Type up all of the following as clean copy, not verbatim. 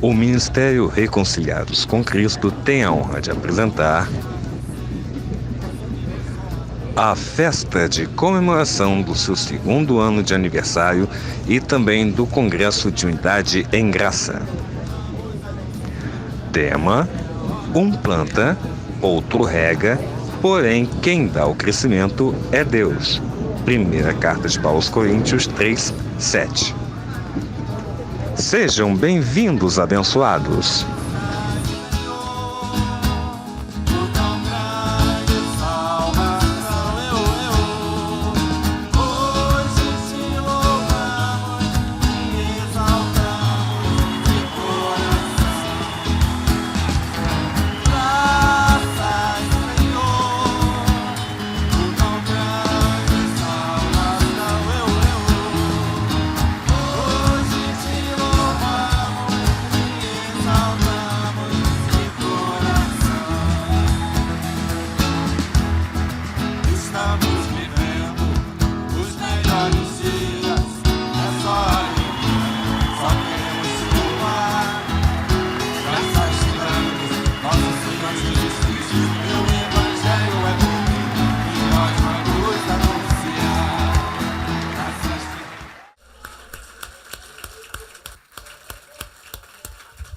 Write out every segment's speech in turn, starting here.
O Ministério Reconciliados com Cristo tem a honra de apresentar a festa de comemoração do seu 2º ano de aniversário e também do Congresso de Unidade em Graça. Tema: um planta, outro rega, porém quem dá o crescimento é Deus. Primeira carta de Paulo aos Coríntios 3:7. Sejam bem-vindos, abençoados.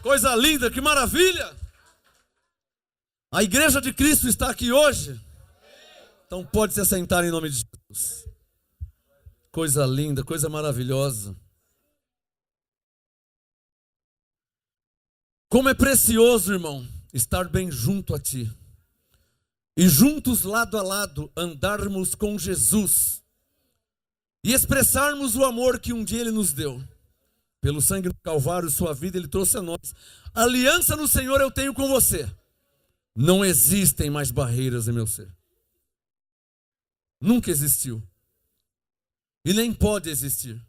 Coisa linda, que maravilha! A Igreja de Cristo está aqui hoje. Então pode se assentar em nome de Jesus. Coisa linda, coisa maravilhosa. Como é precioso, irmão, estar bem junto a ti. E juntos, lado a lado, andarmos com Jesus. E expressarmos o amor que um dia Ele nos deu. Pelo sangue do Calvário, sua vida, Ele trouxe a nós. Aliança no Senhor eu tenho com você. Não existem mais barreiras em meu ser. Nunca existiu. E nem pode existir.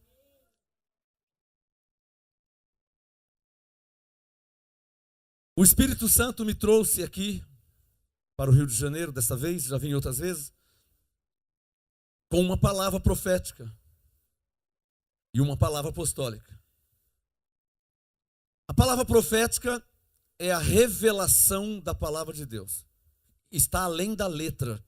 O Espírito Santo me trouxe aqui para o Rio de Janeiro, dessa vez, já vim outras vezes, com uma palavra profética e uma palavra apostólica. A palavra profética é a revelação da palavra de Deus. Está além da letra.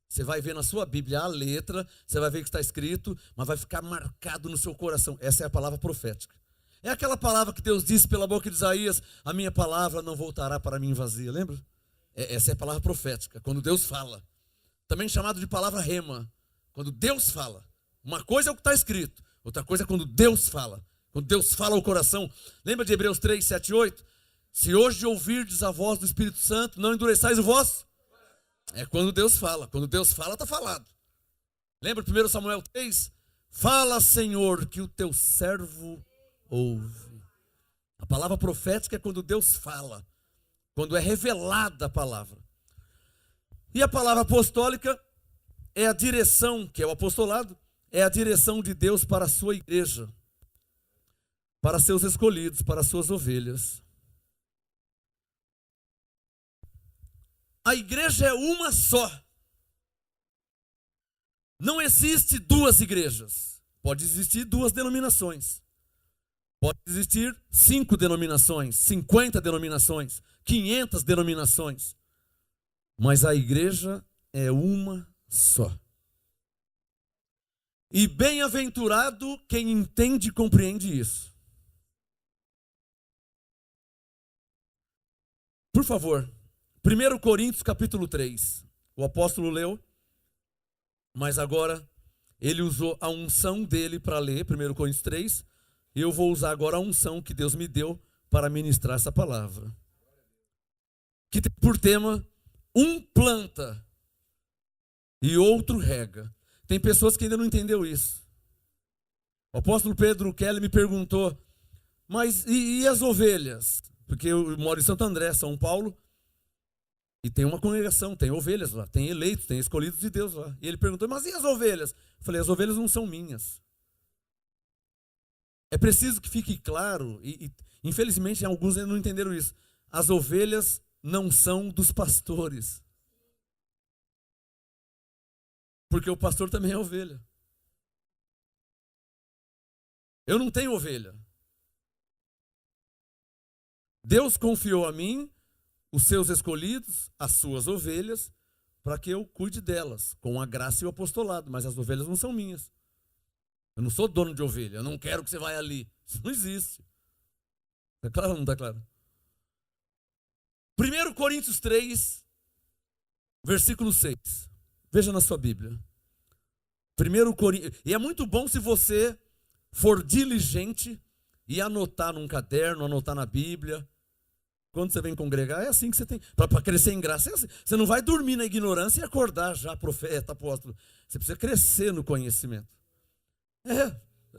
Você vai ver na sua Bíblia a letra, você vai ver que está escrito, mas vai ficar marcado no seu coração. Essa é a palavra profética. É aquela palavra que Deus disse pela boca de Isaías: a minha palavra não voltará para mim vazia, lembra? Essa é a palavra profética, quando Deus fala. Também chamado de palavra rema, quando Deus fala. Uma coisa é o que está escrito, outra coisa é quando Deus fala. Quando Deus fala ao coração. Lembra de Hebreus 3, 7 e 8? Se hoje ouvirdes a voz do Espírito Santo, não endureçais o vosso. É quando Deus fala. Quando Deus fala, está falado. Lembra 1 Samuel 3? Fala, Senhor, que o teu servo ouve. A palavra profética é quando Deus fala. Quando é revelada a palavra. E a palavra apostólica é a direção, que é o apostolado, é a direção de Deus para a sua igreja. Para seus escolhidos, para suas ovelhas. A igreja é uma só. Não existe duas igrejas. Pode existir duas denominações. Pode existir 5 denominações, 50 denominações, 500 denominações. Mas a igreja é uma só. E bem-aventurado quem entende e compreende isso. Por favor, 1 Coríntios capítulo 3. O apóstolo leu, mas agora ele usou a unção dele para ler 1 Coríntios 3. E eu vou usar agora a unção que Deus me deu para ministrar essa palavra. Que tem por tema, um planta e outro rega. Tem pessoas que ainda não entenderam isso. O apóstolo Pedro Kelly me perguntou, mas e as ovelhas? Porque eu moro em Santo André, São Paulo, e tem uma congregação, tem ovelhas lá, tem eleitos, tem escolhidos de Deus lá. E ele perguntou, mas e as ovelhas? Eu falei, as ovelhas não são minhas. É preciso que fique claro, e infelizmente alguns ainda não entenderam isso. As ovelhas não são dos pastores. Porque o pastor também é ovelha. Eu não tenho ovelha. Deus confiou a mim os seus escolhidos, as suas ovelhas, para que eu cuide delas, com a graça e o apostolado. Mas as ovelhas não são minhas. Eu não sou dono de ovelha, eu não quero que você vá ali. Isso não existe. Está claro ou não está claro? 1 Coríntios 3, versículo 6. Veja na sua Bíblia. 1 Coríntios. E é muito bom se você for diligente e anotar num caderno, anotar na Bíblia. Quando você vem congregar, é assim que você tem. Para crescer em graça, é assim. Você não vai dormir na ignorância e acordar já profeta, apóstolo. Você precisa crescer no conhecimento.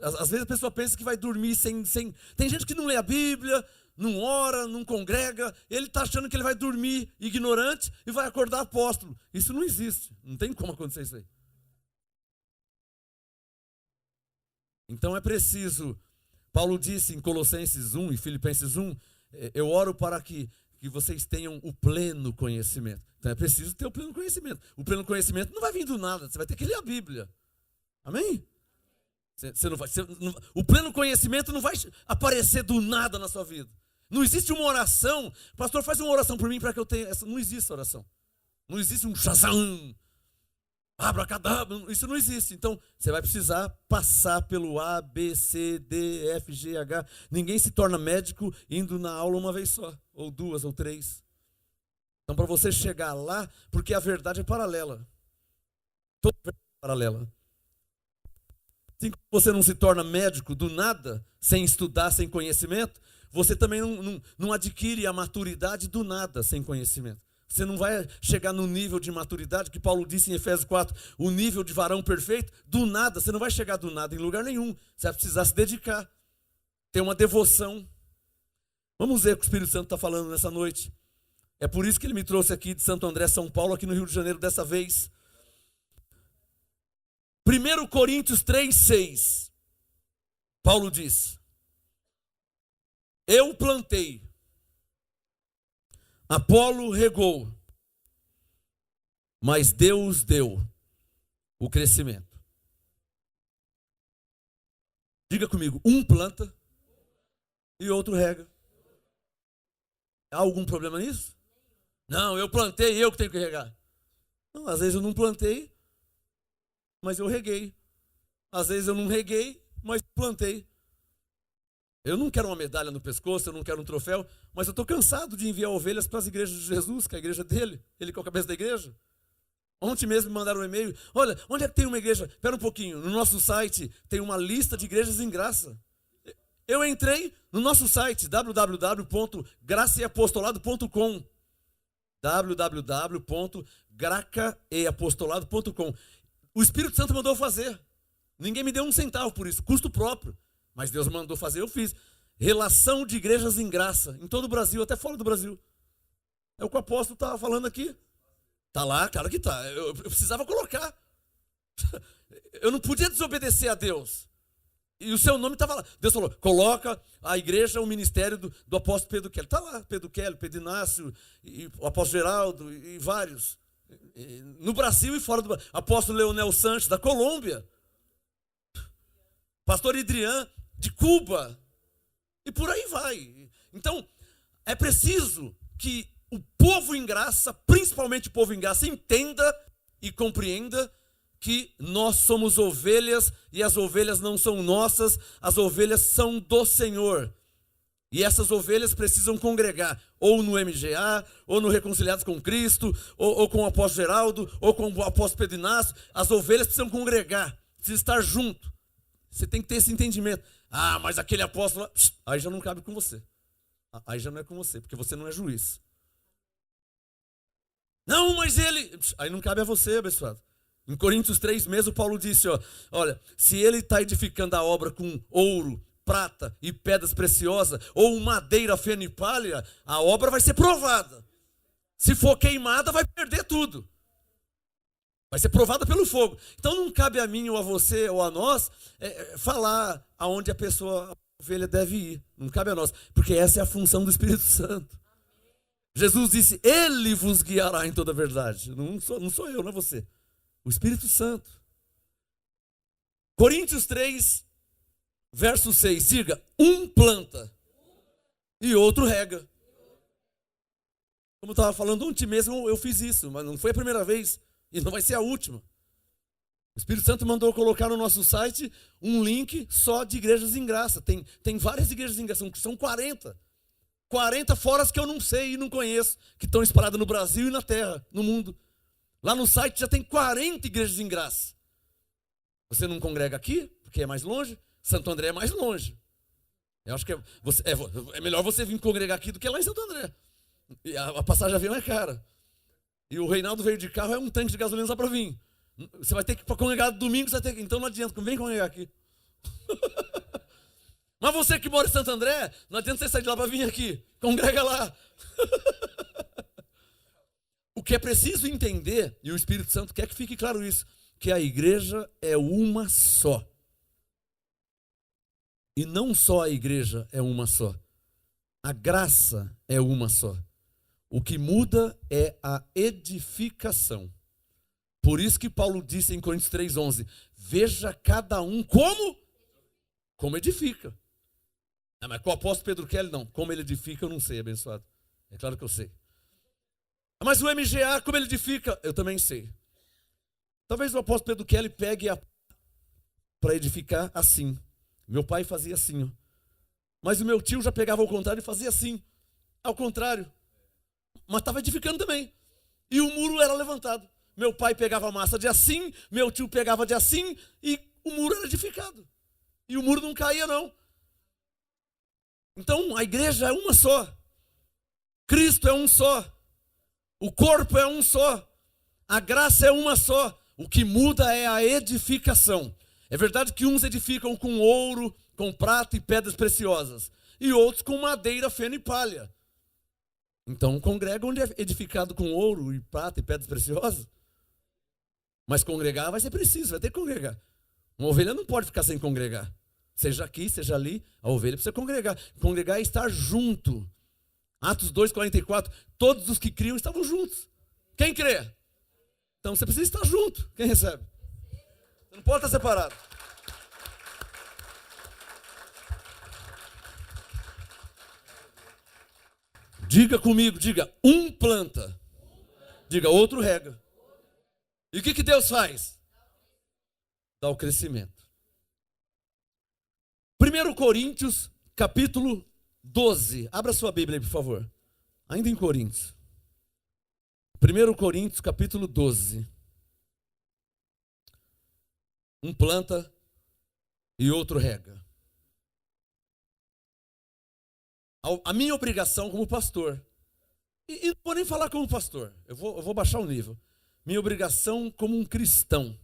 Às vezes a pessoa pensa que vai dormir sem... Tem gente que não lê a Bíblia, não ora, não congrega. Ele está achando que ele vai dormir ignorante e vai acordar apóstolo. Isso não existe. Não tem como acontecer isso aí. Então é preciso... Paulo disse em Colossenses 1 e Filipenses 1, eu oro para que vocês tenham o pleno conhecimento. Então é preciso ter o pleno conhecimento. O pleno conhecimento não vai vir do nada, você vai ter que ler a Bíblia. Amém? O pleno conhecimento não vai aparecer do nada na sua vida. Não existe uma oração, pastor, faz uma oração por mim para que eu tenha essa. Não existe oração. Não existe um shazam, abracadabra, isso não existe. Então, você vai precisar passar pelo A, B, C, D, F, G, H. Ninguém se torna médico indo na aula uma vez só, ou duas, ou três. Então, para você chegar lá, porque a verdade é paralela. Toda verdade é paralela. Assim como você não se torna médico do nada, sem estudar, sem conhecimento, você também não adquire a maturidade do nada, sem conhecimento. Você não vai chegar no nível de maturidade que Paulo disse em Efésios 4, o nível de varão perfeito, do nada. Você não vai chegar do nada em lugar nenhum. Você vai precisar se dedicar, ter uma devoção. Vamos ver o que o Espírito Santo está falando nessa noite. É por isso que ele me trouxe aqui de Santo André, São Paulo, aqui no Rio de Janeiro dessa vez. 1 Coríntios 3, 6. Paulo diz: eu plantei, Apolo regou, mas Deus deu o crescimento. Diga comigo, um planta e outro rega. Há algum problema nisso? Não, eu plantei e eu que tenho que regar. Não, às vezes eu não plantei, mas eu reguei. Às vezes eu não reguei, mas plantei. Eu não quero uma medalha no pescoço, eu não quero um troféu, mas eu estou cansado de enviar ovelhas para as igrejas de Jesus, que é a igreja dele, ele que é o cabeça da igreja. Ontem mesmo me mandaram um e-mail, olha, onde é que tem uma igreja? Espera um pouquinho, no nosso site tem uma lista de igrejas em graça. Eu entrei no nosso site, www.gracaeapostolado.com, www.gracaeapostolado.com. O Espírito Santo mandou fazer, ninguém me deu um centavo por isso, custo próprio. Mas Deus mandou fazer, eu fiz. Relação de igrejas em graça, em todo o Brasil, até fora do Brasil. É o que o apóstolo estava falando aqui. Está lá, cara que está. Eu precisava colocar. Eu não podia desobedecer a Deus. E o seu nome estava lá. Deus falou, coloca a igreja, o ministério do apóstolo Pedro Kelly. Está lá, Pedro Kelly, Pedro Inácio, e o apóstolo Geraldo, e vários. No Brasil e fora do Brasil. Apóstolo Leonel Sanches, da Colômbia. Pastor Idrian, de Cuba, e por aí vai. Então, é preciso que o povo em graça, principalmente o povo em graça, entenda e compreenda que nós somos ovelhas e as ovelhas não são nossas, as ovelhas são do Senhor. E essas ovelhas precisam congregar, ou no MGA, ou no Reconciliados com Cristo, ou com o apóstolo Geraldo, ou com o apóstolo Pedro Inácio. As ovelhas precisam congregar, precisam estar junto. Você tem que ter esse entendimento. Ah, mas aquele apóstolo, aí já não cabe com você. Aí já não é com você, porque você não é juiz. Não, mas ele, aí não cabe a você, abençoado. Em Coríntios 3 mesmo, Paulo disse, olha, se ele está edificando a obra com ouro, prata e pedras preciosas, ou madeira, feno e palha, a obra vai ser provada. Se for queimada, vai perder tudo. Vai ser provada pelo fogo. Então não cabe a mim ou a você ou a nós falar aonde a pessoa, a ovelha deve ir. Não cabe a nós, porque essa é a função do Espírito Santo. Jesus disse, ele vos guiará em toda a verdade. Não sou eu, não é você. O Espírito Santo. Coríntios 3, verso 6. Diga, um planta e outro rega. Como eu estava falando, ontem mesmo eu fiz isso, mas não foi a primeira vez e não vai ser a última. O Espírito Santo mandou colocar no nosso site um link só de igrejas em graça. Tem várias igrejas em graça, são 40. 40 fora as que eu não sei e não conheço, que estão espalhadas no Brasil e na terra, no mundo. Lá no site já tem 40 igrejas em graça. Você não congrega aqui, porque é mais longe? Santo André é mais longe. Eu acho que é melhor você vir congregar aqui do que lá em Santo André. E a passagem de avião é cara. E o Reinaldo veio de carro, é um tanque de gasolina só para vir. Você vai ter que, para congregar domingo, você vai ter que, então não adianta, vem congregar aqui. Mas você que mora em Santo André, não adianta você sair de lá para vir aqui. Congrega lá. O que é preciso entender, e o Espírito Santo quer que fique claro isso, que a igreja é uma só. E não só a igreja é uma só. A graça é uma só. O que muda é a edificação. Por isso que Paulo disse em Coríntios 3,11, veja cada um como edifica. Ah, mas com o apóstolo Pedro Kelly, não. Como ele edifica, eu não sei, abençoado. É claro que eu sei. Mas o MGA, como ele edifica, eu também sei. Talvez o apóstolo Pedro Kelly pegue para edificar assim. Meu pai fazia assim. Ó. Mas o meu tio já pegava ao contrário e fazia assim. Ao contrário. Mas estava edificando também. E o muro era levantado. Meu pai pegava a massa de assim, meu tio pegava de assim, e o muro era edificado. E o muro não caía, não. Então, a igreja é uma só. Cristo é um só. O corpo é um só. A graça é uma só. O que muda é a edificação. É verdade que uns edificam com ouro, com prata e pedras preciosas. E outros com madeira, feno e palha. Então, congrega onde é edificado com ouro e prata e pedras preciosas. Mas congregar vai ser preciso, vai ter que congregar. Uma ovelha não pode ficar sem congregar. Seja aqui, seja ali, a ovelha precisa congregar. Congregar é estar junto. Atos 2,44, todos os que criam estavam juntos. Quem crê? Então você precisa estar junto. Quem recebe? Você não pode estar separado. Diga comigo, diga, um planta. Diga, outro rega. E o que Deus faz? Dá o crescimento. 1 Coríntios, capítulo 12. Abra sua Bíblia aí, por favor. Ainda em Coríntios. 1 Coríntios, capítulo 12. Um planta e outro rega. A minha obrigação como pastor, e não vou nem falar como pastor, eu vou baixar o nível. Minha obrigação como um cristão.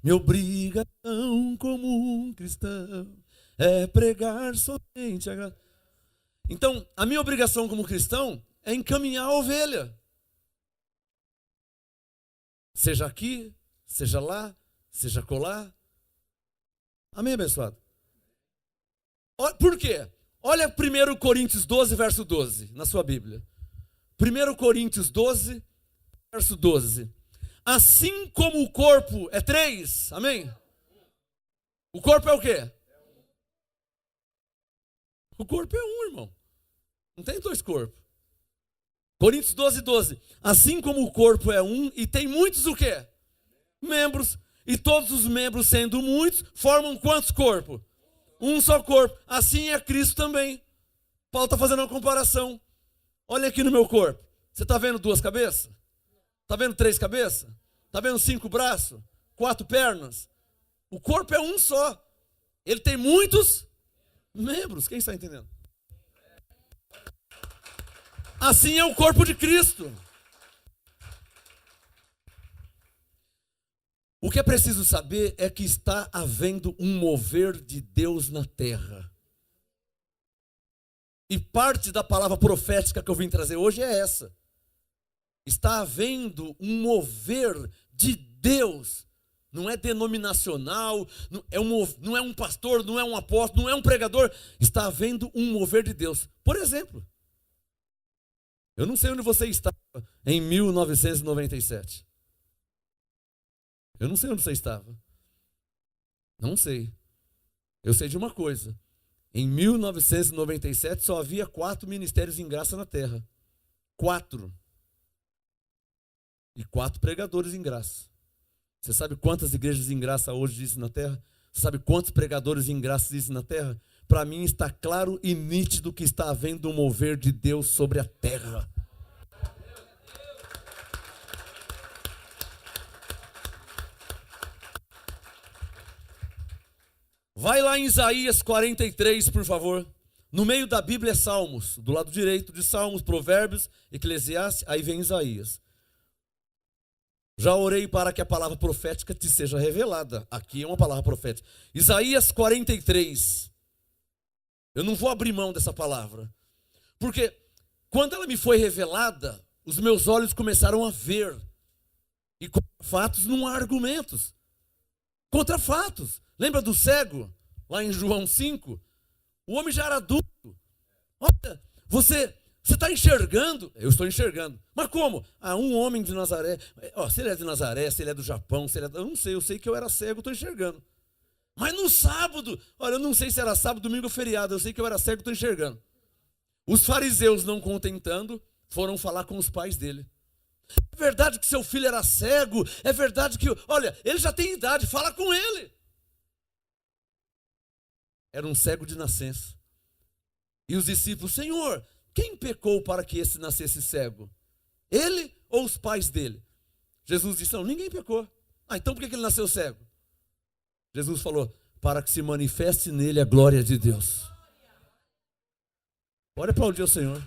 Minha obrigação como um cristão é pregar somente a graça. Então, a minha obrigação como cristão é encaminhar a ovelha. Seja aqui, seja lá, seja colar. Amém, abençoado? Por quê? Olha 1 Coríntios 12, verso 12, na sua Bíblia. 1 Coríntios 12, verso 12. Assim como o corpo é 3, amém? O corpo é o quê? O corpo é um, irmão. Não tem dois corpos. Coríntios 12, 12. Assim como o corpo é um e tem muitos o quê? Membros. E todos os membros, sendo muitos, formam quantos corpos? Um só corpo. Assim é Cristo também. Paulo está fazendo uma comparação. Olha aqui no meu corpo. Você está vendo 2 cabeças? Está vendo 3 cabeças? Está vendo 5 braços? 4 pernas? O corpo é um só. Ele tem muitos membros. Quem está entendendo? Assim é o corpo de Cristo. O que é preciso saber é que está havendo um mover de Deus na terra. E parte da palavra profética que eu vim trazer hoje é essa. Está havendo um mover de Deus. Não é denominacional, não é um pastor, não é um apóstolo, não é um pregador. Está havendo um mover de Deus. Por exemplo, eu não sei onde você estava em 1997. Eu não sei onde você estava. Não sei. Eu sei de uma coisa. Em 1997 só havia 4 ministérios em graça na terra. 4. e 4 pregadores em graça. Você sabe quantas igrejas em graça hoje existem na terra? Você sabe quantos pregadores em graça existem na terra? Para mim está claro e nítido que está havendo um mover de Deus sobre a terra. Vai lá em Isaías 43, por favor. No meio da Bíblia é Salmos. Do lado direito de Salmos, Provérbios, Eclesiastes, aí vem Isaías. Já orei para que a palavra profética te seja revelada. Aqui é uma palavra profética. Isaías 43. Eu não vou abrir mão dessa palavra. Porque quando ela me foi revelada, os meus olhos começaram a ver. E contra fatos não há argumentos. Contra fatos. Lembra do cego? Lá em João 5? O homem já era adulto. Olha, você está enxergando? Eu estou enxergando. Mas como? Um homem de Nazaré. Se ele é de Nazaré, se ele é do Japão, se ele é... Eu não sei, eu sei que eu era cego, estou enxergando. Mas no sábado, olha, eu não sei se era sábado, domingo ou feriado, eu sei que eu era cego, estou enxergando. Os fariseus, não contentando, foram falar com os pais dele. É verdade que seu filho era cego? É verdade que, olha, ele já tem idade, fala com ele. Era um cego de nascença. E os discípulos, Senhor, quem pecou para que esse nascesse cego? Ele ou os pais dele? Jesus disse, não, ninguém pecou. Então por que ele nasceu cego? Jesus falou, para que se manifeste nele a glória de Deus. Pode aplaudir o Senhor.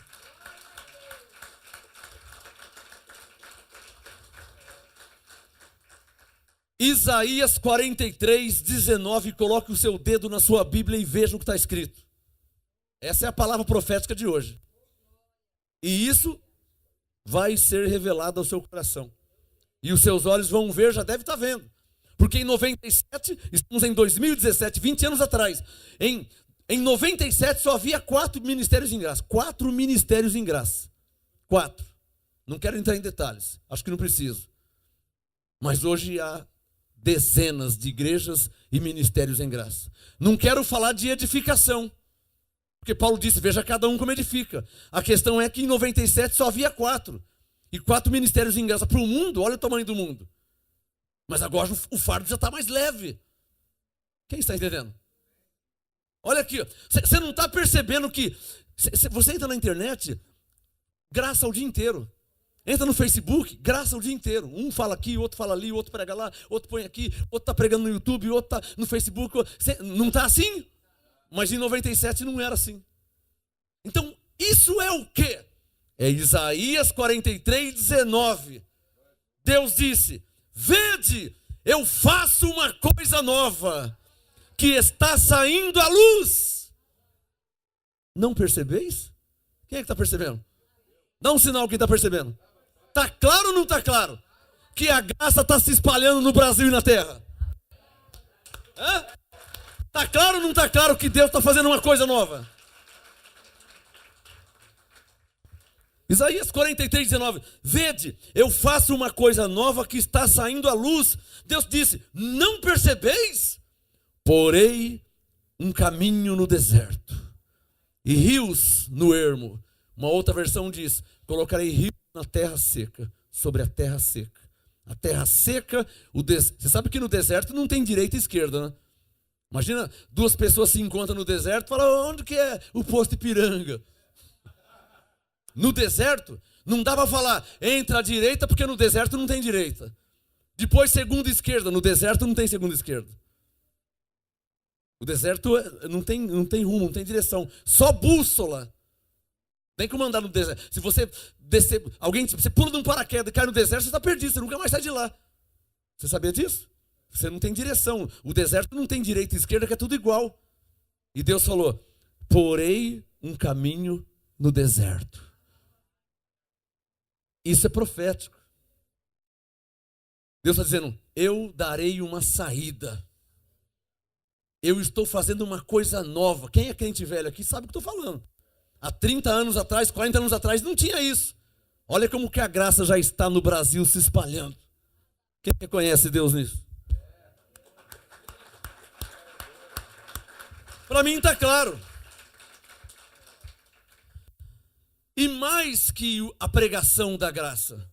Isaías 43, 19, coloque o seu dedo na sua Bíblia e veja o que está escrito. Essa é a palavra profética de hoje. E isso vai ser revelado ao seu coração. E os seus olhos vão ver, já deve estar vendo. Porque em 97, estamos em 2017, 20 anos atrás. Em 97 só havia 4 ministérios em graça. 4 ministérios em graça. 4. Não quero entrar em detalhes, acho que não preciso. Mas hoje há dezenas de igrejas e ministérios em graça. Não quero falar de edificação, porque Paulo disse, veja cada um como edifica. A questão é que em 97 só havia 4. E 4 ministérios em graça. Para o mundo, olha o tamanho do mundo. Mas agora o fardo já está mais leve. Quem está entendendo? Olha aqui, você não está percebendo que... Você entra na internet, graça o dia inteiro. Entra no Facebook, graça o dia inteiro. Um fala aqui, outro fala ali, outro prega lá, outro põe aqui, outro está pregando no YouTube, outro está no Facebook. Não está assim? Mas em 97 não era assim. Então, isso é o quê? É Isaías 43, 19. Deus disse, vede, eu faço uma coisa nova, que está saindo à luz. Não percebeis? Quem é que está percebendo? Dá um sinal quem está percebendo. Está claro ou não está claro? Que a graça está se espalhando no Brasil e na terra. Está claro ou não está claro que Deus está fazendo uma coisa nova? Isaías 43, 19. Vede, eu faço uma coisa nova que está saindo à luz. Deus disse, não percebeis? Porei um caminho no deserto e rios no ermo. Uma outra versão diz, colocarei rios na terra seca, sobre a terra seca. A terra seca, você sabe que no deserto não tem direita e esquerda, né? Imagina, 2 pessoas se encontram no deserto e falam, onde que é o posto Ipiranga? No deserto, não dá para falar, entra à direita, porque no deserto não tem direita. Depois segunda e esquerda, no deserto não tem segunda e esquerda. O deserto não tem rumo, não tem direção, só bússola. Tem como andar no deserto. Se você descer, você pula de um paraquedas e cai no deserto, você está perdido, você nunca mais sai de lá. Você sabia disso? Você não tem direção. O deserto não tem direita e esquerda, que é tudo igual. E Deus falou, porei um caminho no deserto. Isso é profético. Deus está dizendo, eu darei uma saída. Eu estou fazendo uma coisa nova. Quem é crente velho aqui sabe o que estou falando. Há 30 anos atrás, 40 anos atrás, não tinha isso. Olha como que a graça já está no Brasil se espalhando. Quem conhece Deus nisso? Para mim está claro. E mais que a pregação da graça,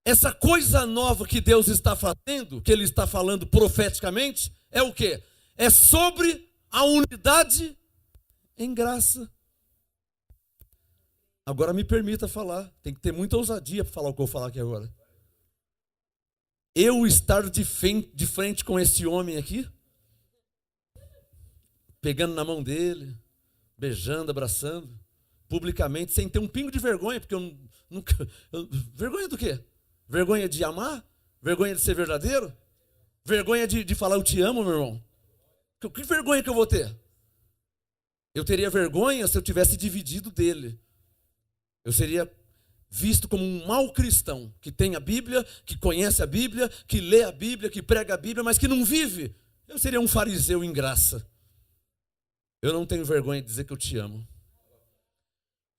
essa coisa nova que Deus está fazendo, que Ele está falando profeticamente, é o quê? É sobre a unidade em graça. Agora me permita falar, tem que ter muita ousadia para falar o que eu vou falar aqui agora. Eu estar de frente com esse homem aqui, pegando na mão dele, beijando, abraçando, publicamente, sem ter um pingo de vergonha, porque eu nunca... vergonha do quê? Vergonha de amar? Vergonha de ser verdadeiro? Vergonha de falar eu te amo, meu irmão? Que vergonha que eu vou ter? Eu teria vergonha se eu tivesse dividido dele. Eu seria visto como um mau cristão, que tem a Bíblia, que conhece a Bíblia, que lê a Bíblia, que prega a Bíblia, mas que não vive. Eu seria um fariseu em graça. Eu não tenho vergonha de dizer que eu te amo.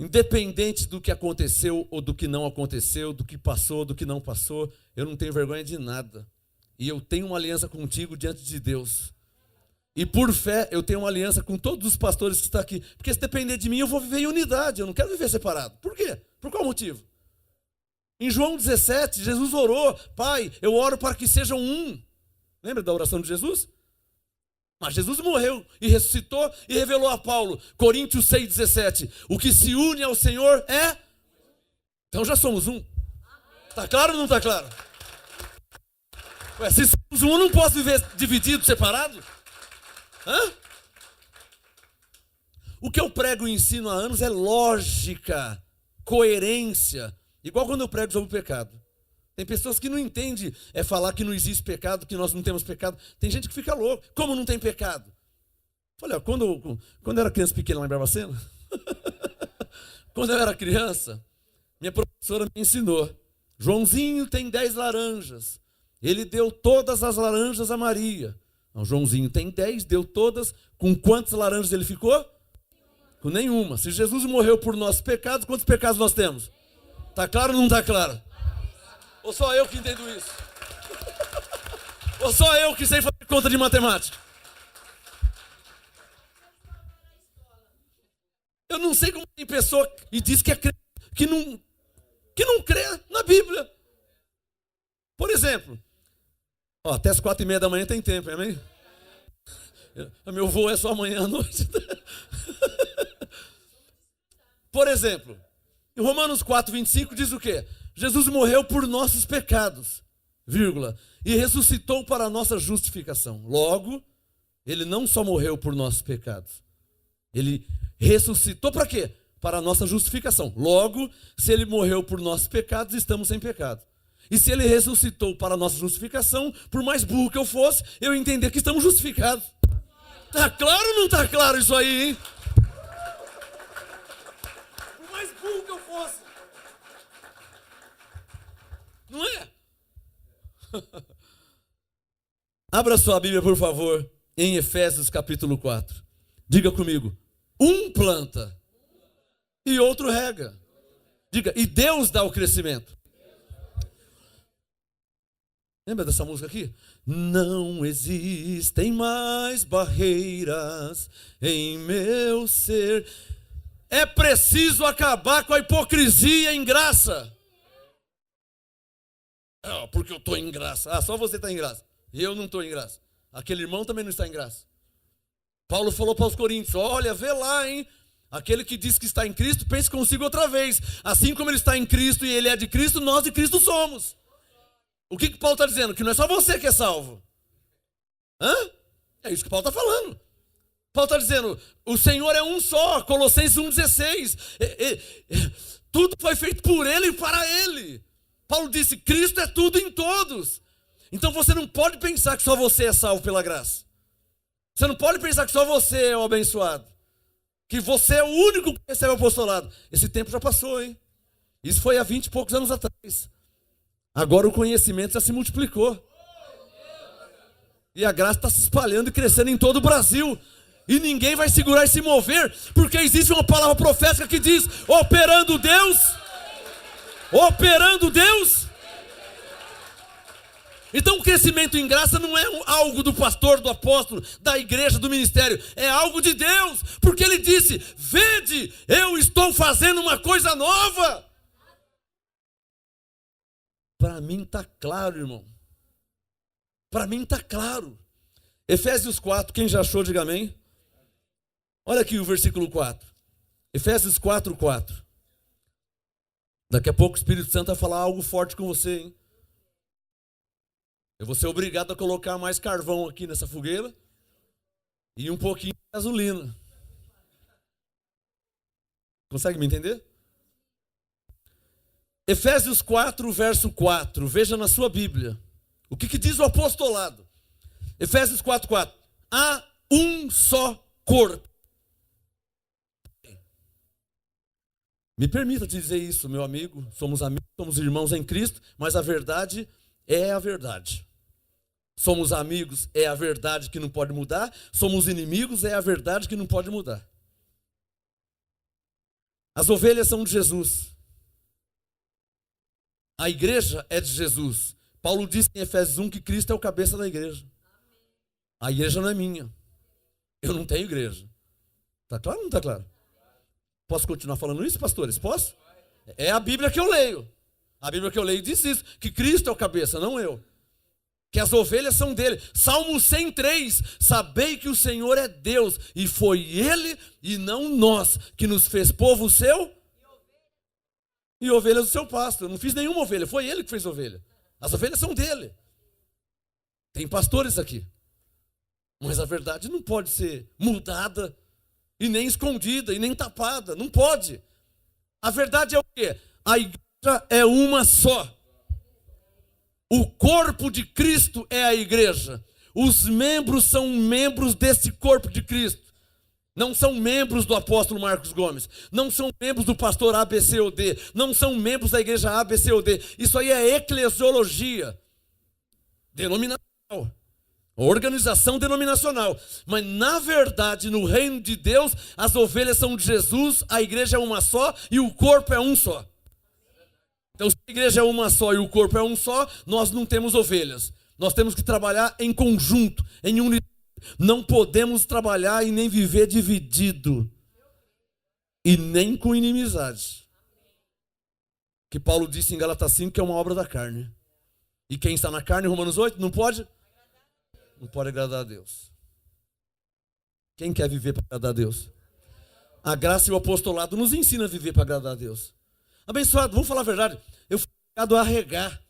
Independente do que aconteceu ou do que não aconteceu, do que passou, do que não passou, eu não tenho vergonha de nada. E eu tenho uma aliança contigo diante de Deus. E por fé, eu tenho uma aliança com todos os pastores que estão aqui. Porque se depender de mim, eu vou viver em unidade. Eu não quero viver separado. Por quê? Por qual motivo? Em João 17, Jesus orou: Pai, eu oro para que sejam um. Lembra da oração de Jesus? Mas Jesus morreu e ressuscitou e revelou a Paulo, Coríntios 6,17. O que se une ao Senhor é... Então já somos um. Está claro ou não está claro? Ué, se somos um, eu não posso viver dividido, separado? Hã? O que eu prego e ensino há anos é lógica, coerência. Igual quando eu prego sobre o pecado. Tem pessoas que não entendem falar que não existe pecado, que nós não temos pecado. Tem gente que fica louco. Como não tem pecado? Olha, quando eu era criança pequena lá em Barbacena, quando eu era criança, minha professora me ensinou. Joãozinho tem 10 laranjas. Ele deu todas as laranjas a Maria. Então, Joãozinho tem 10, deu todas. Com quantas laranjas ele ficou? Com nenhuma. Se Jesus morreu por nossos pecados, quantos pecados nós temos? Está claro ou não está claro? Ou só eu que entendo isso? Ou só eu que sei fazer conta de matemática? Eu não sei como tem pessoa e diz que não crê na Bíblia. Por exemplo, até as 4:30 da manhã tem tempo, amém? Meu voo é só amanhã à noite. Por exemplo, em Romanos 4:25 diz o quê? Jesus morreu por nossos pecados, vírgula, e ressuscitou para a nossa justificação. Logo, ele não só morreu por nossos pecados, ele ressuscitou para quê? Para a nossa justificação. Logo, se ele morreu por nossos pecados, estamos sem pecado. E se ele ressuscitou para a nossa justificação, por mais burro que eu fosse, eu entender que estamos justificados. Está claro ou não está claro isso aí, hein? Por mais burro que eu fosse. Não é? Abra sua Bíblia, por favor, em Efésios capítulo 4. Diga comigo: um planta e outro rega. Diga, e Deus dá o crescimento. Lembra dessa música aqui? Não existem mais barreiras em meu ser. É preciso acabar com a hipocrisia em graça. Porque eu estou em graça. Só você está em graça. Eu não estou em graça. Aquele irmão também não está em graça. Paulo falou para os coríntios: olha, vê lá, hein? Aquele que diz que está em Cristo, pense consigo outra vez. Assim como ele está em Cristo e ele é de Cristo, nós de Cristo somos. O que Paulo está dizendo? Que não é só você que é salvo. É isso que Paulo está falando. Paulo está dizendo: o Senhor é um só. Colossenses 1,16. Tudo foi feito por Ele e para Ele. Paulo disse: Cristo é tudo em todos. Então você não pode pensar que só você é salvo pela graça. Você não pode pensar que só você é o abençoado. Que você é o único que recebe o apostolado. Esse tempo já passou, hein? Isso foi há 20 e poucos anos atrás. Agora o conhecimento já se multiplicou. E a graça está se espalhando e crescendo em todo o Brasil. E ninguém vai segurar e se mover, porque existe uma palavra profética que diz: operando Deus. Operando Deus. Então o crescimento em graça não é algo do pastor, do apóstolo, da igreja, do ministério. É algo de Deus. Porque Ele disse: vede, eu estou fazendo uma coisa nova. Para mim está claro, irmão. Para mim está claro. Efésios 4, quem já achou, diga amém. Olha aqui o versículo 4. Efésios 4, 4. Daqui a pouco o Espírito Santo vai falar algo forte com você, hein? Eu vou ser obrigado a colocar mais carvão aqui nessa fogueira e um pouquinho de gasolina. Consegue me entender? Efésios 4, verso 4. Veja na sua Bíblia. O que diz o apostolado? Efésios 4, 4. Há um só corpo. Me permita te dizer isso, meu amigo. Somos amigos, somos irmãos em Cristo, mas a verdade é a verdade. Somos amigos, é a verdade que não pode mudar. Somos inimigos, é a verdade que não pode mudar. As ovelhas são de Jesus. A igreja é de Jesus. Paulo disse em Efésios 1 que Cristo é o cabeça da igreja. A igreja não é minha. Eu não tenho igreja. Está claro ou não está claro? Posso continuar falando isso, pastores? Posso? É a Bíblia que eu leio. A Bíblia que eu leio diz isso, que Cristo é o cabeça, não eu. Que as ovelhas são dele. Salmo 103, sabei que o Senhor é Deus, e foi ele e não nós que nos fez povo seu e ovelhas do seu pasto. Eu não fiz nenhuma ovelha, foi ele que fez ovelha. As ovelhas são dele. Tem pastores aqui. Mas a verdade não pode ser mudada, e nem escondida, e nem tapada. Não pode. A verdade é o quê? A igreja é uma só. O corpo de Cristo é a igreja. Os membros são membros desse corpo de Cristo. Não são membros do apóstolo Marcos Gomes. Não são membros do pastor A, B, C ou D. Não são membros da igreja A, B, C ou D. Isso aí é eclesiologia denominacional. Organização denominacional. Mas na verdade, no reino de Deus, as ovelhas são de Jesus, a igreja é uma só e o corpo é um só. Então, se a igreja é uma só e o corpo é um só, nós não temos ovelhas. Nós temos que trabalhar em conjunto, em unidade. Não podemos trabalhar e nem viver dividido. E nem com inimizade. Que Paulo disse em Gálatas 5 que é uma obra da carne. E quem está na carne, Romanos 8, não pode? Não pode agradar a Deus. Quem quer viver para agradar a Deus? A graça e o apostolado nos ensina a viver para agradar a Deus. Abençoado, vamos falar a verdade. Eu fui obrigado a arregar.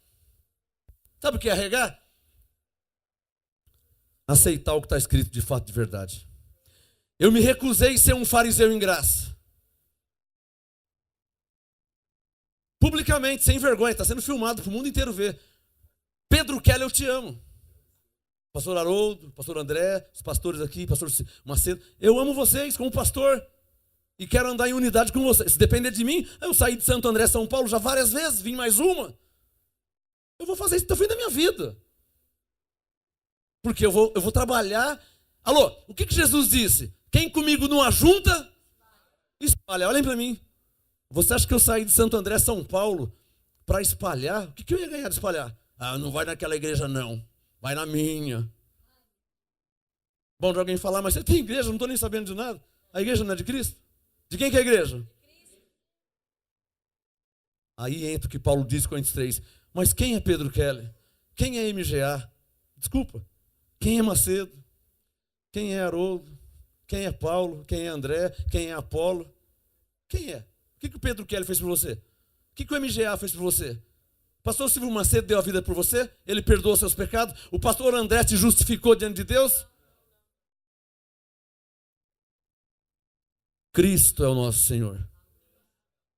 Sabe o que é arregar? Aceitar o que está escrito de fato, de verdade. Eu me recusei a ser um fariseu em graça. Publicamente, sem vergonha, está sendo filmado para o mundo inteiro ver. Pedro Keller, eu te amo. Pastor Haroldo, pastor André, os pastores aqui, pastor Macedo. Eu amo vocês como pastor. E quero andar em unidade com vocês. Se depender de mim, eu saí de Santo André, São Paulo já várias vezes, vim mais uma. Eu vou fazer isso até o fim da minha vida. Porque eu vou trabalhar. Alô, o que Jesus disse? Quem comigo não ajunta, espalha. Olhem para mim. Você acha que eu saí de Santo André, São Paulo, para espalhar? O que eu ia ganhar de espalhar? Ah, não vai naquela igreja não. Vai na minha. Bom de alguém falar, mas você tem igreja? Não estou nem sabendo de nada. A igreja não é de Cristo? De quem que é a igreja? Aí entra o que Paulo diz em Coríntios 3. Mas quem é Pedro Keller? Quem é MGA? Desculpa. Quem é Macedo? Quem é Haroldo? Quem é Paulo? Quem é André? Quem é Apolo? Quem é? O que o Pedro Keller fez por você? O que o MGA fez por você? O pastor Silvio Macedo deu a vida por você? Ele perdoou seus pecados? O pastor André te justificou diante de Deus? Cristo é o nosso Senhor.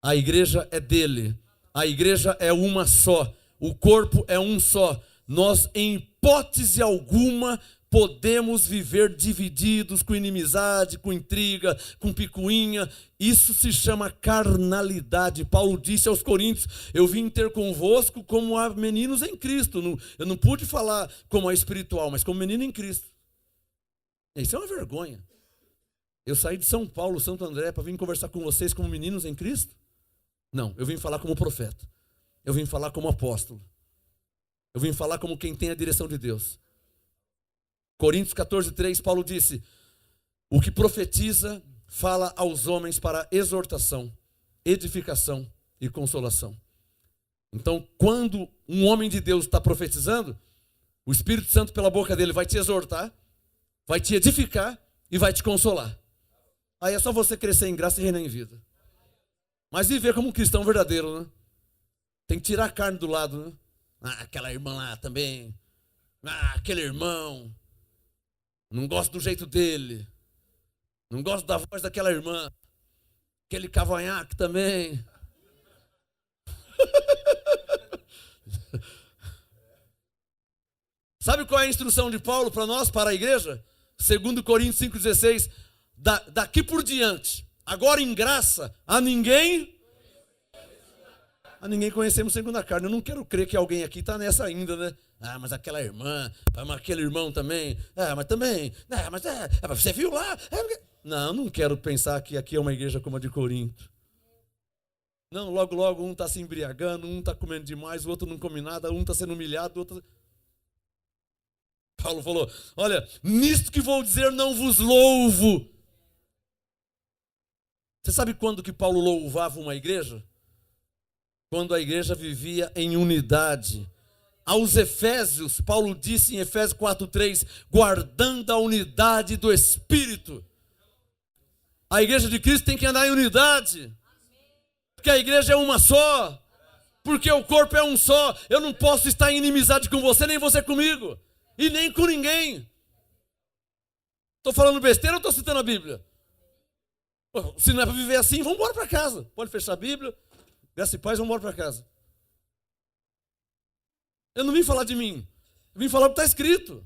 A igreja é dele. A igreja é uma só. O corpo é um só. Nós, em hipótese alguma, podemos viver divididos, com inimizade, com intriga, com picuinha. Isso se chama carnalidade. Paulo disse aos Coríntios, eu vim ter convosco como a meninos em Cristo. Eu não pude falar como a espiritual, mas como menino em Cristo. Isso é uma vergonha. Eu saí de São Paulo, Santo André, para vir conversar com vocês como meninos em Cristo? Não, eu vim falar como profeta. Eu vim falar como apóstolo. Eu vim falar como quem tem a direção de Deus. Coríntios 14, 3, Paulo disse, o que profetiza fala aos homens para exortação, edificação e consolação. Então, quando um homem de Deus está profetizando, o Espírito Santo, pela boca dele, vai te exortar, vai te edificar e vai te consolar. Aí é só você crescer em graça e reinar em vida. Mas viver como um cristão verdadeiro, né? Tem que tirar a carne do lado, né? Ah, aquela irmã lá também. Ah, aquele irmão. Não gosto do jeito dele. Não gosto da voz daquela irmã. Aquele cavanhaque também. Sabe qual é a instrução de Paulo para nós, para a igreja? 2 Coríntios 5,16. Daqui por diante, agora em graça, a ninguém conhecemos segundo a carne. Eu não quero crer que alguém aqui está nessa ainda, né? Ah, mas aquela irmã, mas aquele irmão também. Ah, mas também. Ah, mas você viu lá? Não quero pensar que aqui é uma igreja como a de Corinto. Não, logo um está se embriagando, um está comendo demais, o outro não come nada, um está sendo humilhado, o outro... Paulo falou, olha, nisto que vou dizer não vos louvo. Você sabe quando que Paulo louvava uma igreja? Quando a igreja vivia em unidade. Aos Efésios, Paulo disse em Efésios 4:3, guardando a unidade do Espírito. A igreja de Cristo tem que andar em unidade. Porque a igreja é uma só. Porque o corpo é um só. Eu não posso estar em inimizade com você, nem você comigo. E nem com ninguém. Estou falando besteira ou estou citando a Bíblia? Se não é para viver assim, vamos embora para casa. Pode fechar a Bíblia. Graça e paz, vamos embora para casa. Eu não vim falar de mim. Eu vim falar o que está escrito.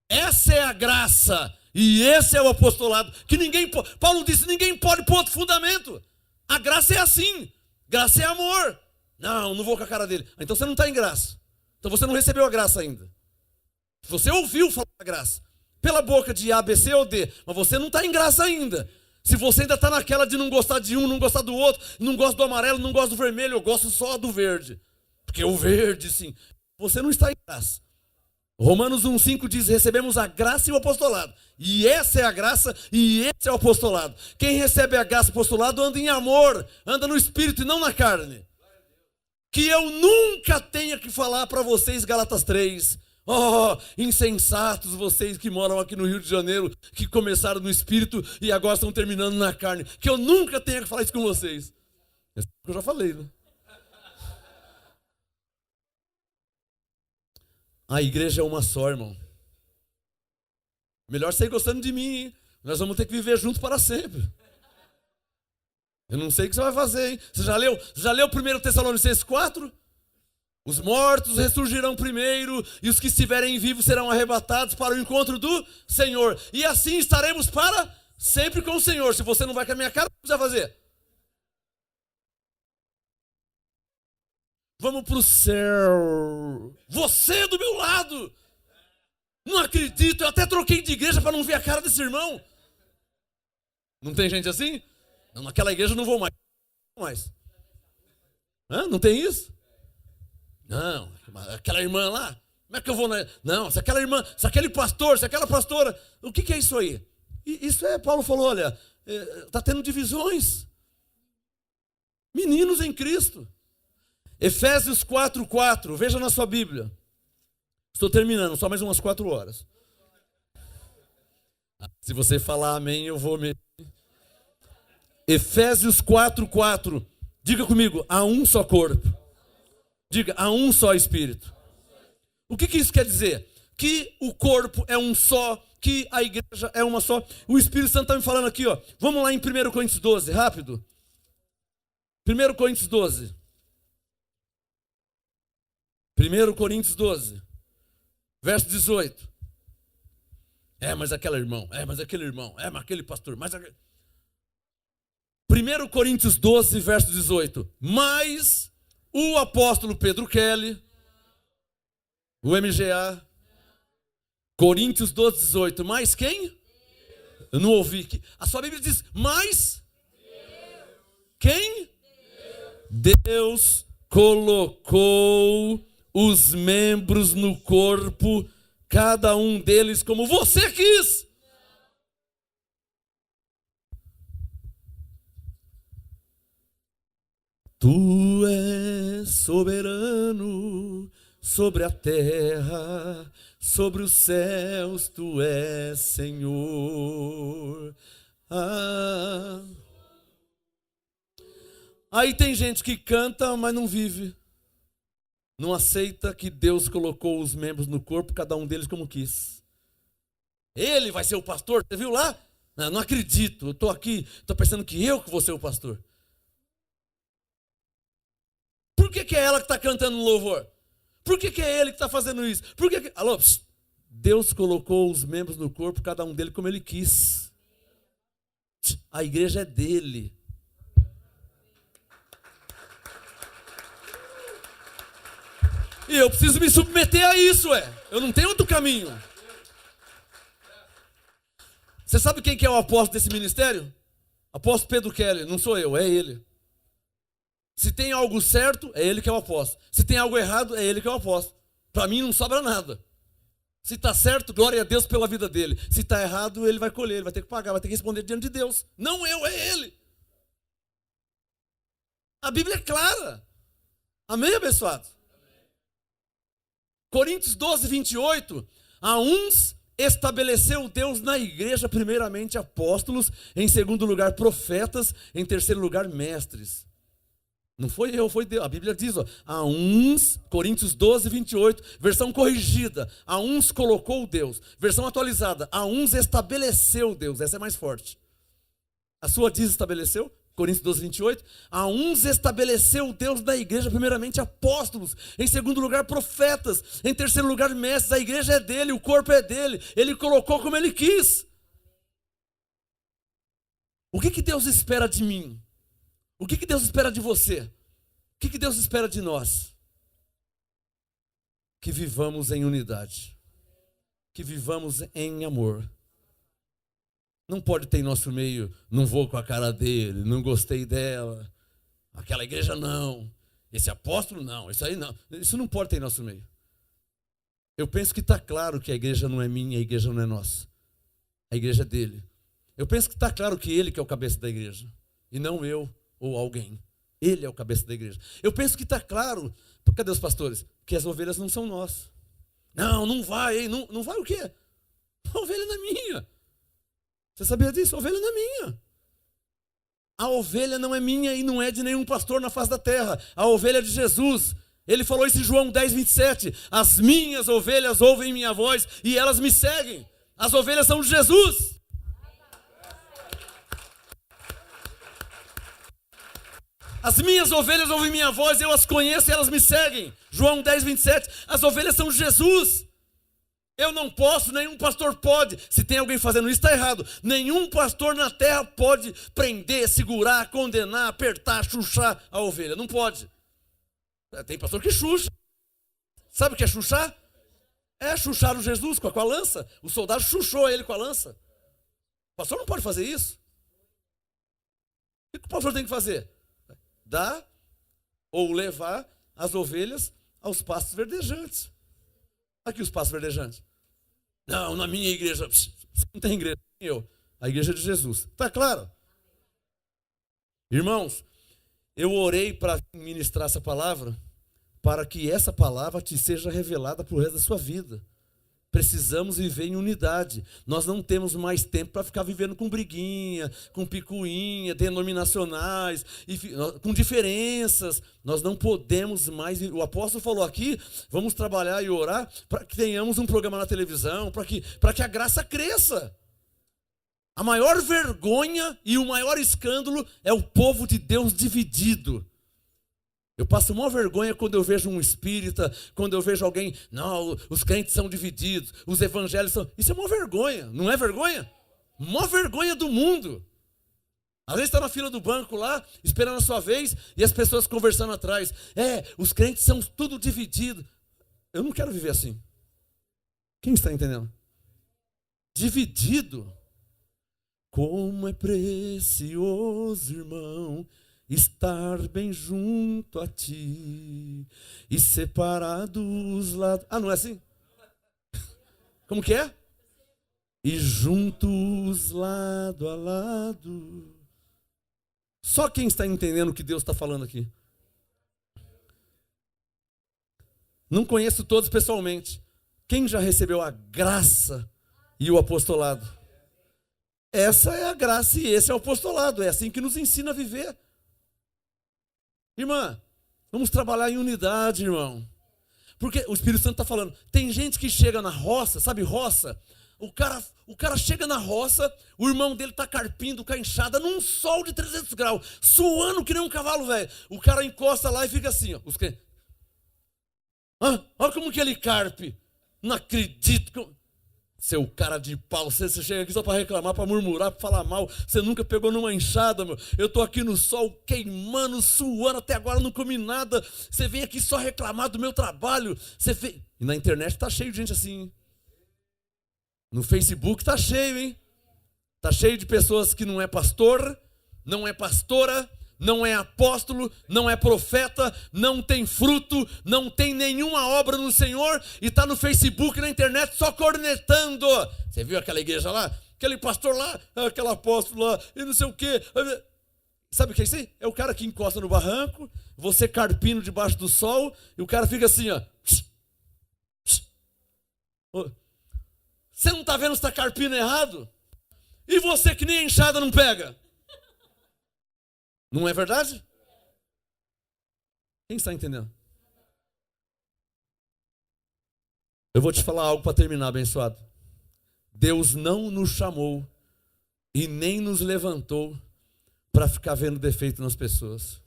Essa é a graça. E esse é o apostolado. Que ninguém pode. Paulo disse, ninguém pode pôr outro fundamento. A graça é assim. Graça é amor. Não vou com a cara dele. Então você não está em graça. Então você não recebeu a graça ainda. Você ouviu falar da graça. Pela boca de A, B, C ou D. Mas você não está em graça ainda. Se você ainda está naquela de não gostar de um, não gostar do outro, não gosta do amarelo, não gosta do vermelho, eu gosto só do verde. Porque o verde, sim. Você não está em graça. Romanos 1,5 diz, recebemos a graça e o apostolado. E essa é a graça e esse é o apostolado. Quem recebe a graça e o apostolado anda em amor, anda no espírito e não na carne. Que eu nunca tenha que falar para vocês, Gálatas 3, oh, insensatos vocês que moram aqui no Rio de Janeiro, que começaram no espírito e agora estão terminando na carne. Que eu nunca tenha que falar isso com vocês. Eu já falei, né? A igreja é uma só, irmão. Melhor você ir gostando de mim, hein? Nós vamos ter que viver juntos para sempre. Eu não sei o que você vai fazer, hein? Você já leu 1 Tessalonicenses 4? Os mortos ressurgirão primeiro, e os que estiverem vivos serão arrebatados para o encontro do Senhor. E assim estaremos para sempre com o Senhor. Se você não vai com a minha cara, o que você vai fazer? Vamos para o céu. Você do meu lado. Não acredito, eu até troquei de igreja para não ver a cara desse irmão. Não tem gente assim? Não, naquela igreja eu não vou mais. Hã? Não tem isso? Não, aquela irmã lá, como é que eu vou? Não, se aquela irmã, se aquele pastor, se aquela pastora, o que é isso aí? Isso é, Paulo falou, olha, está tendo divisões. Meninos em Cristo. Efésios 4:4, veja na sua Bíblia. Estou terminando, só mais umas 4 horas. Se você falar amém, eu vou mesmo. Efésios 4:4, diga comigo, há um só corpo. Diga, há um só Espírito. O que isso quer dizer? Que o corpo é um só, que a igreja é uma só. O Espírito Santo está me falando aqui, ó. Vamos lá em 1 Coríntios 12, rápido. 1 Coríntios 12. 1 Coríntios 12, verso 18. Mas aquele irmão, mas aquele pastor, mas aquele... 1 Coríntios 12, verso 18. Mas o apóstolo Pedro Kelly, o MGA, Coríntios 12, 18. Mais quem? Eu não ouvi. A sua Bíblia diz, mais? Quem? Deus colocou os membros no corpo, cada um deles como você quis. Tu és soberano sobre a terra, sobre os céus, tu és Senhor. Aí tem gente que canta, mas não vive. Não aceita que Deus colocou os membros no corpo, cada um deles como quis. Ele vai ser o pastor, você viu lá? Não acredito, eu estou aqui, estou pensando que eu que vou ser o pastor. Por que é ela que está cantando no louvor? Por que é ele que está fazendo isso? Alô, Deus colocou os membros no corpo, cada um dele como ele quis. A igreja é dele. E eu preciso me submeter a isso, eu não tenho outro caminho. Você sabe quem que é o apóstolo desse ministério? Apóstolo Pedro Keller, não sou eu, é ele. Se tem algo certo, é ele que é o apóstolo. Se tem algo errado, é ele que é o apóstolo. Para mim não sobra nada. Se está certo, glória a Deus pela vida dele. Se está errado, ele vai colher, ele vai ter que pagar, vai ter que responder diante de Deus. Não eu, é ele. A Bíblia é clara. Amém, abençoado? Coríntios 12, 28. A uns estabeleceu Deus na igreja, primeiramente apóstolos, em segundo lugar profetas, em terceiro lugar mestres. Não foi eu, foi Deus. A Bíblia diz, a uns, Coríntios 12, 28, versão corrigida, a uns colocou Deus. Versão atualizada, a uns estabeleceu Deus. Essa é mais forte. A sua diz estabeleceu, Coríntios 12, 28. A uns estabeleceu Deus na igreja, primeiramente apóstolos, em segundo lugar profetas, em terceiro lugar mestres. A igreja é dele, o corpo é dele. Ele colocou como ele quis. O que Deus espera de mim? O que Deus espera de você? O que Deus espera de nós? Que vivamos em unidade. Que vivamos em amor. Não pode ter em nosso meio, não vou com a cara dele, não gostei dela. Aquela igreja não. Esse apóstolo não, isso aí não. Isso não pode ter em nosso meio. Eu penso que está claro que a igreja não é minha, a igreja não é nossa. A igreja é dele. Eu penso que está claro que ele que é o cabeça da igreja. E não eu. Ou alguém. Ele é o cabeça da igreja. Eu penso que está claro, cadê os pastores? Que as ovelhas não são nós. Não vai, não vai o quê? A ovelha não é minha. Você sabia disso? A ovelha não é minha. A ovelha não é minha e não é de nenhum pastor na face da terra. A ovelha é de Jesus. Ele falou isso em João 10, 27. As minhas ovelhas ouvem minha voz e elas me seguem. As ovelhas são de Jesus. As minhas ovelhas ouvem minha voz, eu as conheço e elas me seguem. João 10, 27. As ovelhas são de Jesus. Eu não posso, nenhum pastor pode. Se tem alguém fazendo isso, está errado. Nenhum pastor na terra pode prender, segurar, condenar, apertar, chuchar a ovelha. Não pode. Tem pastor que chucha. Sabe o que é chuchar? É chuchar o Jesus com a lança. O soldado chuchou ele com a lança. O pastor não pode fazer isso. O que o pastor tem que fazer? Dar ou levar as ovelhas aos pastos verdejantes. Aqui os pastos verdejantes. Não, na minha igreja. Não tem igreja, eu. A igreja é de Jesus. Está claro? Irmãos, eu orei para ministrar essa palavra, para que essa palavra te seja revelada para o resto da sua vida. Precisamos viver em unidade. Nós não temos mais tempo para ficar vivendo com briguinha, com picuinha, denominacionais, com diferenças. Nós não podemos mais. O apóstolo falou aqui, vamos trabalhar e orar para que tenhamos um programa na televisão, para que a graça cresça. A maior vergonha e o maior escândalo é o povo de Deus dividido. Eu passo uma vergonha quando eu vejo um espírita, quando eu vejo alguém, não, os crentes são divididos, os evangelhos são... Isso é uma vergonha, não é vergonha? Uma vergonha do mundo. Às vezes está na fila do banco lá, esperando a sua vez, e as pessoas conversando atrás. Os crentes são tudo divididos. Eu não quero viver assim. Quem está entendendo? Dividido. Como é precioso, irmão, estar bem junto a ti e separados lados. Não é assim? Como que é? E juntos lado a lado. Só quem está entendendo o que Deus está falando aqui. Não conheço todos pessoalmente. Quem já recebeu a graça e o apostolado? Essa é a graça e esse é o apostolado. É assim que nos ensina a viver. Irmã, vamos trabalhar em unidade, irmão. Porque o Espírito Santo está falando. Tem gente que chega na roça, sabe roça? O cara chega na roça, o irmão dele está carpindo com a enxada num sol de 300 graus, suando que nem um cavalo velho. O cara encosta lá e fica assim, ó. Olha como que ele carpe. Não acredito. Seu cara de pau, você chega aqui só para reclamar, para murmurar, para falar mal. Você nunca pegou numa enxada, meu. Eu estou aqui no sol queimando, suando, até agora não comi nada. Você vem aqui só reclamar do meu trabalho. E na internet está cheio de gente assim, hein? No Facebook está cheio, hein? Está cheio de pessoas que não é pastor, não é pastora, não é apóstolo, não é profeta, não tem fruto, não tem nenhuma obra no Senhor e está no Facebook e na internet só cornetando. Você viu aquela igreja lá? Aquele pastor lá, aquele apóstolo lá e não sei o quê. Sabe o que é isso aí? É o cara que encosta no barranco, você carpindo debaixo do sol e o cara fica assim, ó. Você não está vendo se está carpindo errado? E você que nem a enxada não pega? Não é verdade? Quem está entendendo? Eu vou te falar algo para terminar, abençoado. Deus não nos chamou e nem nos levantou para ficar vendo defeito nas pessoas.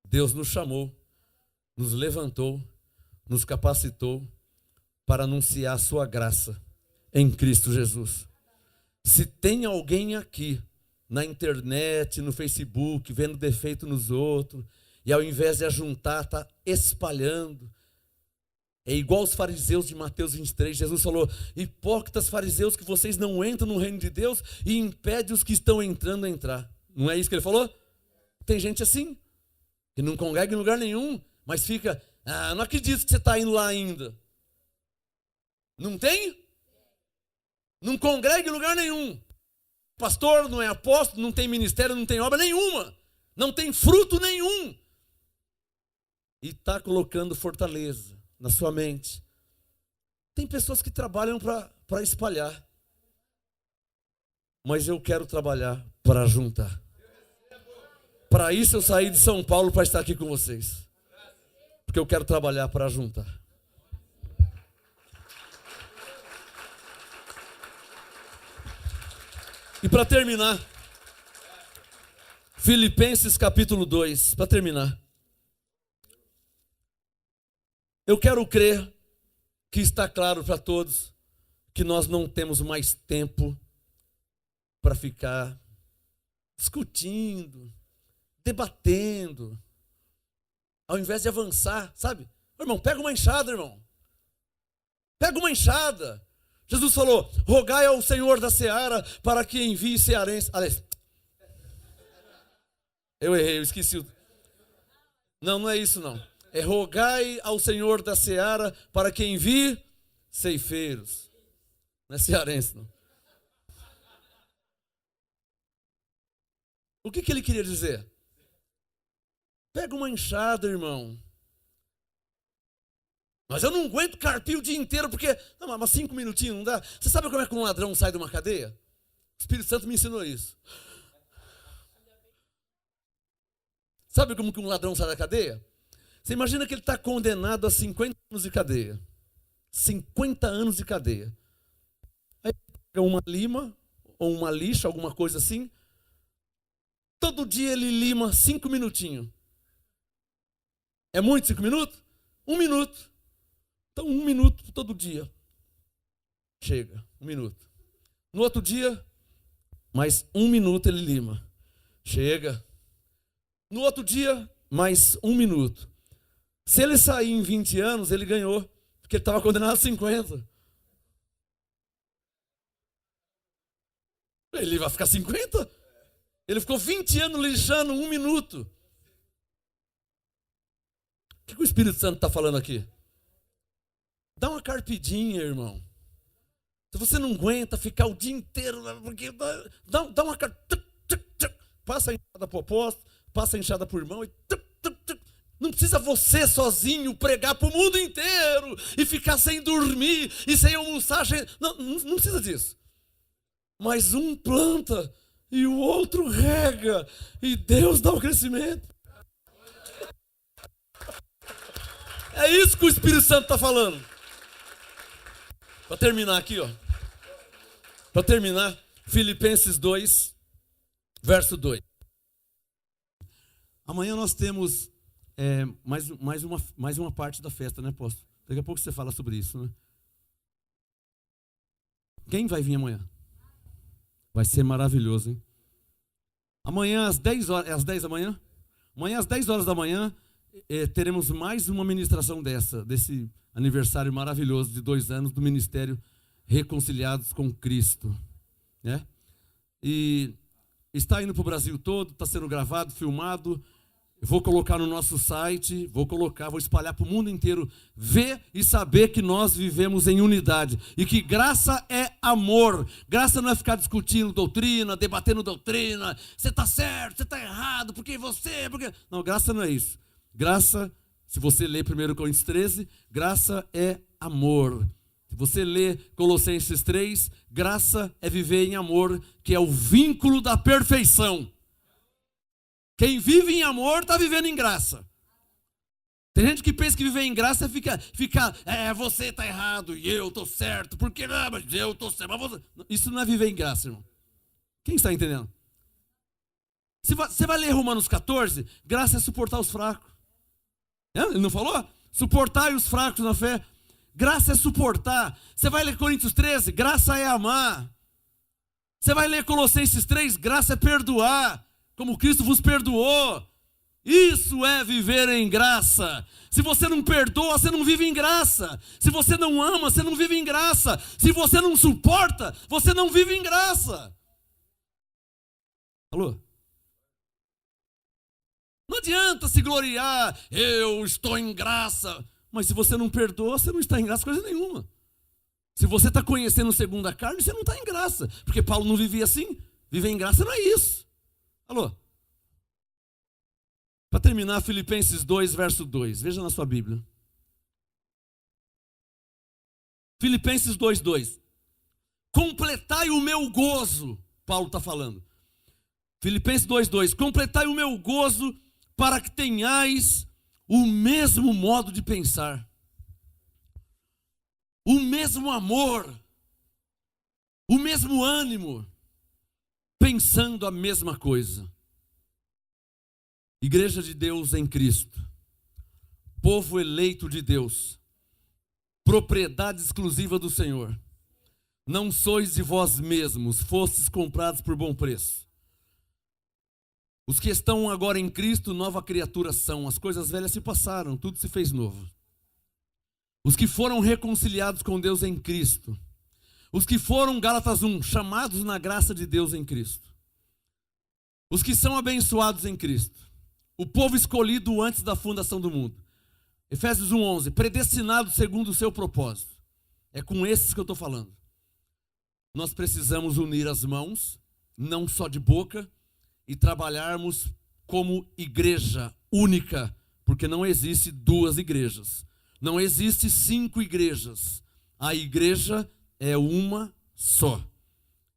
Deus nos chamou, nos levantou, nos capacitou para anunciar a sua graça em Cristo Jesus. Se tem alguém aqui na internet, no Facebook, vendo defeito nos outros, e ao invés de ajuntar, está espalhando, é igual os fariseus de Mateus 23, Jesus falou, hipócritas fariseus, que vocês não entram no reino de Deus e impedem os que estão entrando a entrar. Não é isso que ele falou? Tem gente assim, que não congrega em lugar nenhum, mas fica, não acredito que você está indo lá ainda. Não tem? Não congrega em lugar nenhum. Pastor, não é apóstolo, não tem ministério, não tem obra nenhuma. Não tem fruto nenhum. E está colocando fortaleza na sua mente. Tem pessoas que trabalham para espalhar. Mas eu quero trabalhar para juntar. Para isso eu saí de São Paulo para estar aqui com vocês. Porque eu quero trabalhar para juntar. E para terminar, Filipenses capítulo 2, para terminar. Eu quero crer que está claro para todos que nós não temos mais tempo para ficar discutindo, debatendo, ao invés de avançar, sabe? Irmão, pega uma enxada, irmão. Pega uma enxada. Jesus falou, rogai ao Senhor da seara para que envie cearense. Aliás, eu errei, eu esqueci. Não é isso não. É rogai ao Senhor da seara para que envie ceifeiros. Não é cearense não. O que ele queria dizer? Pega uma enxada, irmão. Mas eu não aguento carpir o dia inteiro, porque... Não, mas 5 minutinhos não dá. Você sabe como é que um ladrão sai de uma cadeia? O Espírito Santo me ensinou isso. Sabe como que um ladrão sai da cadeia? Você imagina que ele está condenado a 50 anos de cadeia. 50 anos de cadeia. Aí pega uma lima, ou uma lixa, alguma coisa assim. Todo dia ele lima 5 minutinhos. É muito 5 minutos? 1 minuto. Então 1 minuto todo dia. Chega, 1 minuto. No outro dia, mais 1 minuto ele lima. Chega. No outro dia, mais 1 minuto. Se ele sair em 20 anos, ele ganhou. Porque ele estava condenado a 50. Ele vai ficar 50? Ele ficou 20 anos lixando 1 minuto. O que o Espírito Santo está falando aqui? Dá uma carpidinha, irmão. Se você não aguenta ficar o dia inteiro, porque dá uma carpidinha. Passa a enxada para o apóstolo, passa a enxada para o irmão e Não precisa você sozinho pregar para o mundo inteiro e ficar sem dormir e sem almoçar. Não precisa disso. Mas um planta e o outro rega e Deus dá o crescimento. É isso que o Espírito Santo está falando. Para terminar aqui, ó. Para terminar, Filipenses 2, verso 2. Amanhã nós temos mais uma parte da festa, né, apóstolo? Daqui a pouco você fala sobre isso, né? Quem vai vir amanhã? Vai ser maravilhoso, hein? Amanhã às 10 horas, é às 10 da manhã? Amanhã às 10 horas da manhã teremos mais uma ministração desse aniversário maravilhoso de 2 anos do Ministério Reconciliados com Cristo, né? E está indo para o Brasil todo, está sendo gravado, filmado. Vou colocar no nosso site, vou espalhar para o mundo inteiro ver e saber que nós vivemos em unidade e que graça é amor. Graça não é ficar discutindo doutrina, debatendo doutrina, você está certo, você está errado, porque você, porque... Não, graça não é isso. Graça, se você ler 1 Coríntios 13, graça é amor. Se você ler Colossenses 3, graça é viver em amor, que é o vínculo da perfeição. Quem vive em amor está vivendo em graça. Tem gente que pensa que viver em graça é você está errado e eu estou certo, porque não, mas eu estou certo. Isso não é viver em graça, irmão. Quem está entendendo? Você vai ler Romanos 14, graça é suportar os fracos. Ele não falou? Suportai os fracos na fé. Graça é suportar. Você vai ler Coríntios 13, graça é amar. Você vai ler Colossenses 3, graça é perdoar, como Cristo vos perdoou. Isso é viver em graça. Se você não perdoa, você não vive em graça. Se você não ama, você não vive em graça. Se você não suporta, você não vive em graça. Alô? Não adianta se gloriar, eu estou em graça. Mas se você não perdoa, você não está em graça coisa nenhuma. Se você está conhecendo segundo a carne, você não está em graça. Porque Paulo não vivia assim. Viver em graça não é isso. Alô? Para terminar, Filipenses 2, verso 2. Veja na sua Bíblia. Filipenses 2, 2. Completai o meu gozo. Paulo está falando. Filipenses 2, 2. Completai o meu gozo para que tenhais o mesmo modo de pensar, o mesmo amor, o mesmo ânimo, pensando a mesma coisa. Igreja de Deus em Cristo, povo eleito de Deus, propriedade exclusiva do Senhor. Não sois de vós mesmos, fostes comprados por bom preço. Os que estão agora em Cristo, nova criatura são. As coisas velhas se passaram, tudo se fez novo. Os que foram reconciliados com Deus em Cristo. Os que foram, Gálatas 1, chamados na graça de Deus em Cristo. Os que são abençoados em Cristo. O povo escolhido antes da fundação do mundo. Efésios 1:11, predestinado segundo o seu propósito. É com esses que eu estou falando. Nós precisamos unir as mãos, não só de boca, e trabalharmos como igreja única, porque não existe 2 igrejas, não existe 5 igrejas, a igreja é uma só.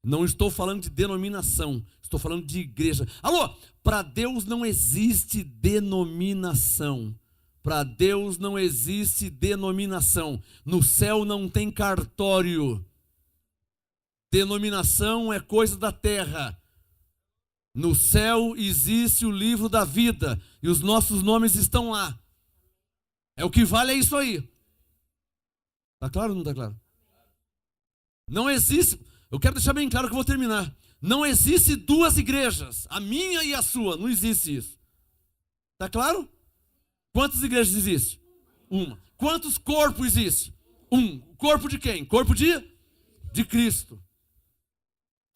Não estou falando de denominação, estou falando de igreja. Alô, para Deus não existe denominação, para Deus não existe denominação, no céu não tem cartório, denominação é coisa da terra. No céu existe o livro da vida e os nossos nomes estão lá. É o que vale, é isso aí. Está claro ou não está claro? Não existe, eu quero deixar bem claro que eu vou terminar. Não existe 2 igrejas, a minha e a sua, não existe isso. Está claro? Quantas igrejas existem? Uma. Quantos corpos existem? Um. Corpo de quem? Corpo de Cristo.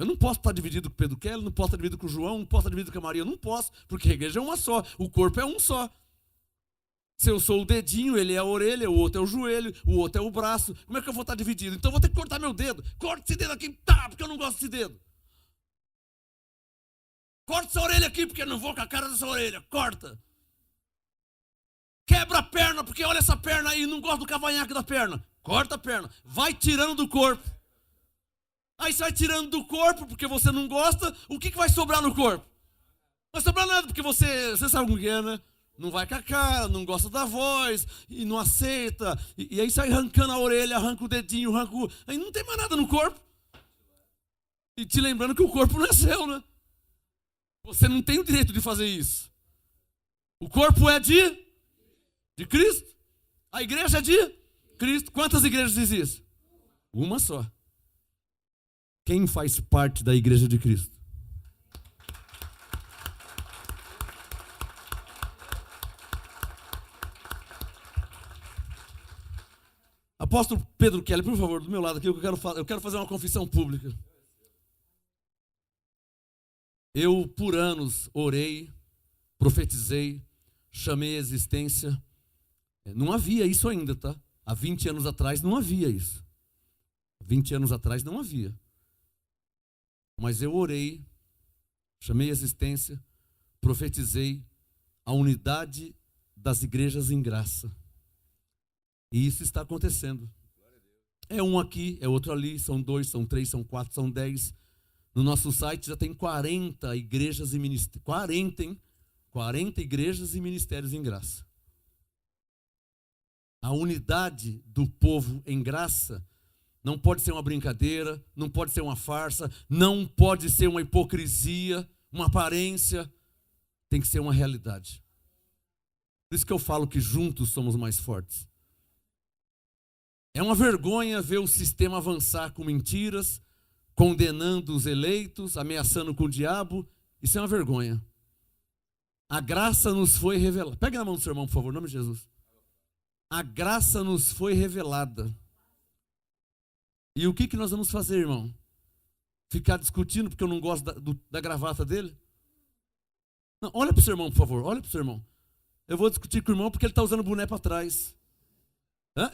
Eu não posso estar dividido com o Pedro Kelly, não posso estar dividido com o João, não posso estar dividido com a Maria, não posso, porque a igreja é uma só, o corpo é um só. Se eu sou o dedinho, ele é a orelha, o outro é o joelho, o outro é o braço, como é que eu vou estar dividido? Então eu vou ter que cortar meu dedo, corta esse dedo aqui, tá, porque eu não gosto desse dedo. Corta essa orelha aqui, porque eu não vou com a cara dessa orelha, corta. Quebra a perna, porque olha essa perna aí, não gosto do cavanhaque da perna. Corta a perna, vai tirando do corpo. Aí você vai tirando do corpo, porque você não gosta, o que vai sobrar no corpo? Não vai sobrar nada, porque você sabe como que é, né? Não vai com a cara, não gosta da voz, e não aceita. E aí sai arrancando a orelha, arranca o dedinho, aí não tem mais nada no corpo. E te lembrando que o corpo não é seu, né? Você não tem o direito de fazer isso. O corpo é de Cristo. A igreja é de Cristo. Quantas igrejas existem? Uma só. Quem faz parte da igreja de Cristo? Apóstolo Pedro Kelly, por favor, do meu lado aqui, eu quero fazer uma confissão pública. Eu, por anos, orei, profetizei, chamei a existência. Não havia isso ainda, tá? Há 20 anos atrás não havia isso. 20 anos atrás não havia. Mas eu orei, chamei a existência, profetizei a unidade das igrejas em graça. E isso está acontecendo. É um aqui, é outro ali, são 2, são 3, são 4, são 10. No nosso site já tem 40 igrejas e ministérios. 40, hein? 40 igrejas e ministérios em graça. A unidade do povo em graça não pode ser uma brincadeira, não pode ser uma farsa, não pode ser uma hipocrisia, uma aparência. Tem que ser uma realidade. Por isso que eu falo que juntos somos mais fortes. É uma vergonha ver o sistema avançar com mentiras, condenando os eleitos, ameaçando com o diabo. Isso é uma vergonha. A graça nos foi revelada. Pega na mão do seu irmão, por favor, em nome de Jesus. A graça nos foi revelada. E o que nós vamos fazer, irmão? Ficar discutindo porque eu não gosto da gravata dele? Não, olha para o seu irmão, por favor. Olha para o seu irmão. Eu vou discutir com o irmão porque ele está usando o boné para trás.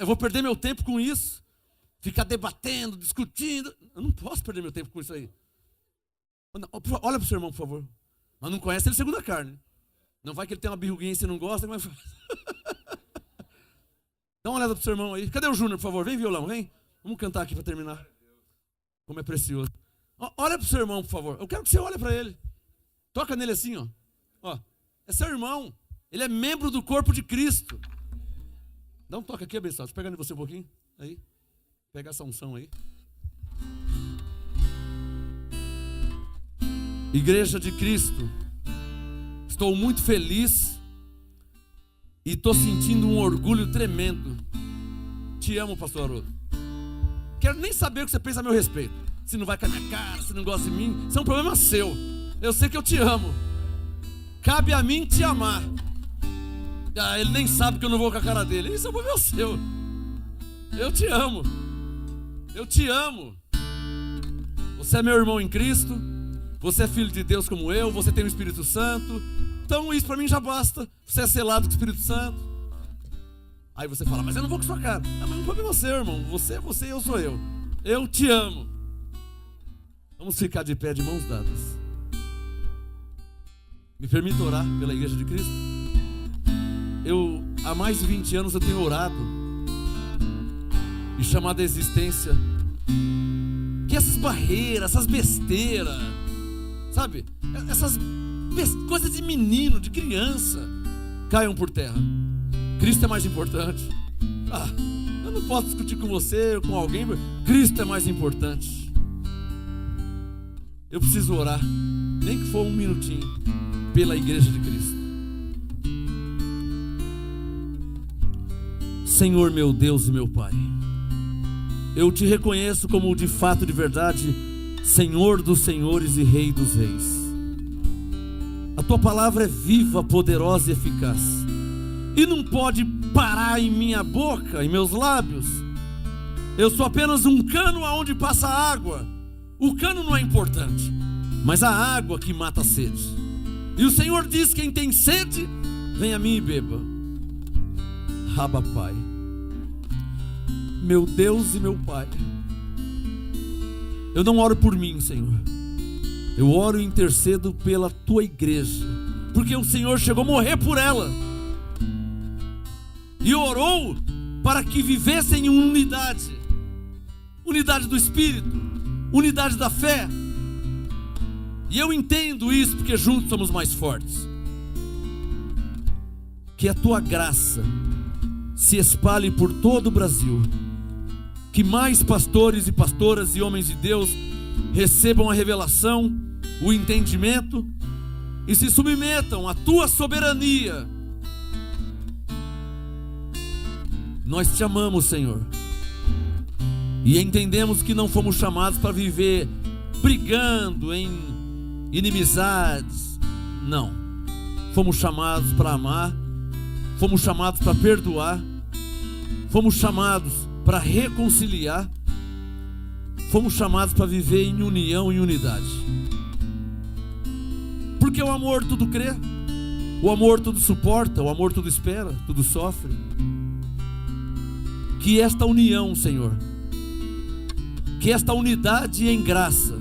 Eu vou perder meu tempo com isso. Ficar debatendo, discutindo. Eu não posso perder meu tempo com isso aí. Olha para o seu irmão, por favor. Mas não conhece ele segundo a carne. Não vai que ele tem uma birruguinha e você não gosta, mas... Dá uma olhada para o seu irmão aí. Cadê o Júnior, por favor? Vem, violão, vem. Vamos cantar aqui para terminar. Como é precioso. Olha para o seu irmão, por favor. Eu quero que você olhe para ele. Toca nele assim, ó. É seu irmão. Ele é membro do corpo de Cristo. Dá um toque aqui, abençoado. Deixa eu pegar em você um pouquinho. Aí. Pega essa unção aí. Igreja de Cristo. Estou muito feliz. E estou sentindo um orgulho tremendo. Te amo, pastor Haroldo. Quero nem saber o que você pensa a meu respeito. Se não vai com a minha cara, se não gosta de mim. Isso é um problema seu. Eu sei que eu te amo. Cabe a mim te amar. Ele nem sabe que eu não vou com a cara dele. Isso é um problema seu. Eu te amo. Eu te amo. Você é meu irmão em Cristo. Você é filho de Deus como eu. Você tem o Espírito Santo. Então isso para mim já basta. Você é selado com o Espírito Santo. Aí você fala, mas eu não vou com sua cara. Mas não é um problema seu, irmão. Você é você e eu sou eu. Eu te amo. Vamos ficar de pé de mãos dadas. Me permita orar pela Igreja de Cristo? Há mais de 20 anos eu tenho orado e chamado a existência que essas barreiras, essas besteiras, sabe? Essas coisas de menino, de criança, caiam por terra. Cristo é mais importante. Eu não posso discutir com você ou com alguém, mas Cristo é mais importante. Eu preciso orar, nem que for um minutinho, pela Igreja de Cristo. Senhor meu Deus e meu Pai, eu te reconheço como de fato, de verdade, Senhor dos senhores e Rei dos reis. A tua palavra é viva, poderosa e eficaz, e não pode parar em minha boca, em meus lábios. Eu sou apenas um cano aonde passa água. O cano não é importante, mas a água que mata a sede. E o Senhor diz: quem tem sede, vem a mim e beba. Abba, Pai, meu Deus e meu Pai, eu não oro por mim, Senhor. Eu oro e intercedo pela tua igreja, porque o Senhor chegou a morrer por ela. e orou para que vivessem em unidade. Unidade do Espírito, unidade da fé. E eu entendo isso porque juntos somos mais fortes. Que a tua graça se espalhe por todo o Brasil. Que mais pastores e pastoras e homens de Deus recebam a revelação, o entendimento e se submetam à tua soberania. Nós te amamos, Senhor, e entendemos que não fomos chamados para viver brigando em inimizades. Não, fomos chamados para amar, fomos chamados para perdoar, fomos chamados para reconciliar, fomos chamados para viver em união e unidade. Porque o amor tudo crê, o amor tudo suporta, o amor tudo espera, tudo sofre. Que esta união, Senhor, que esta unidade em graça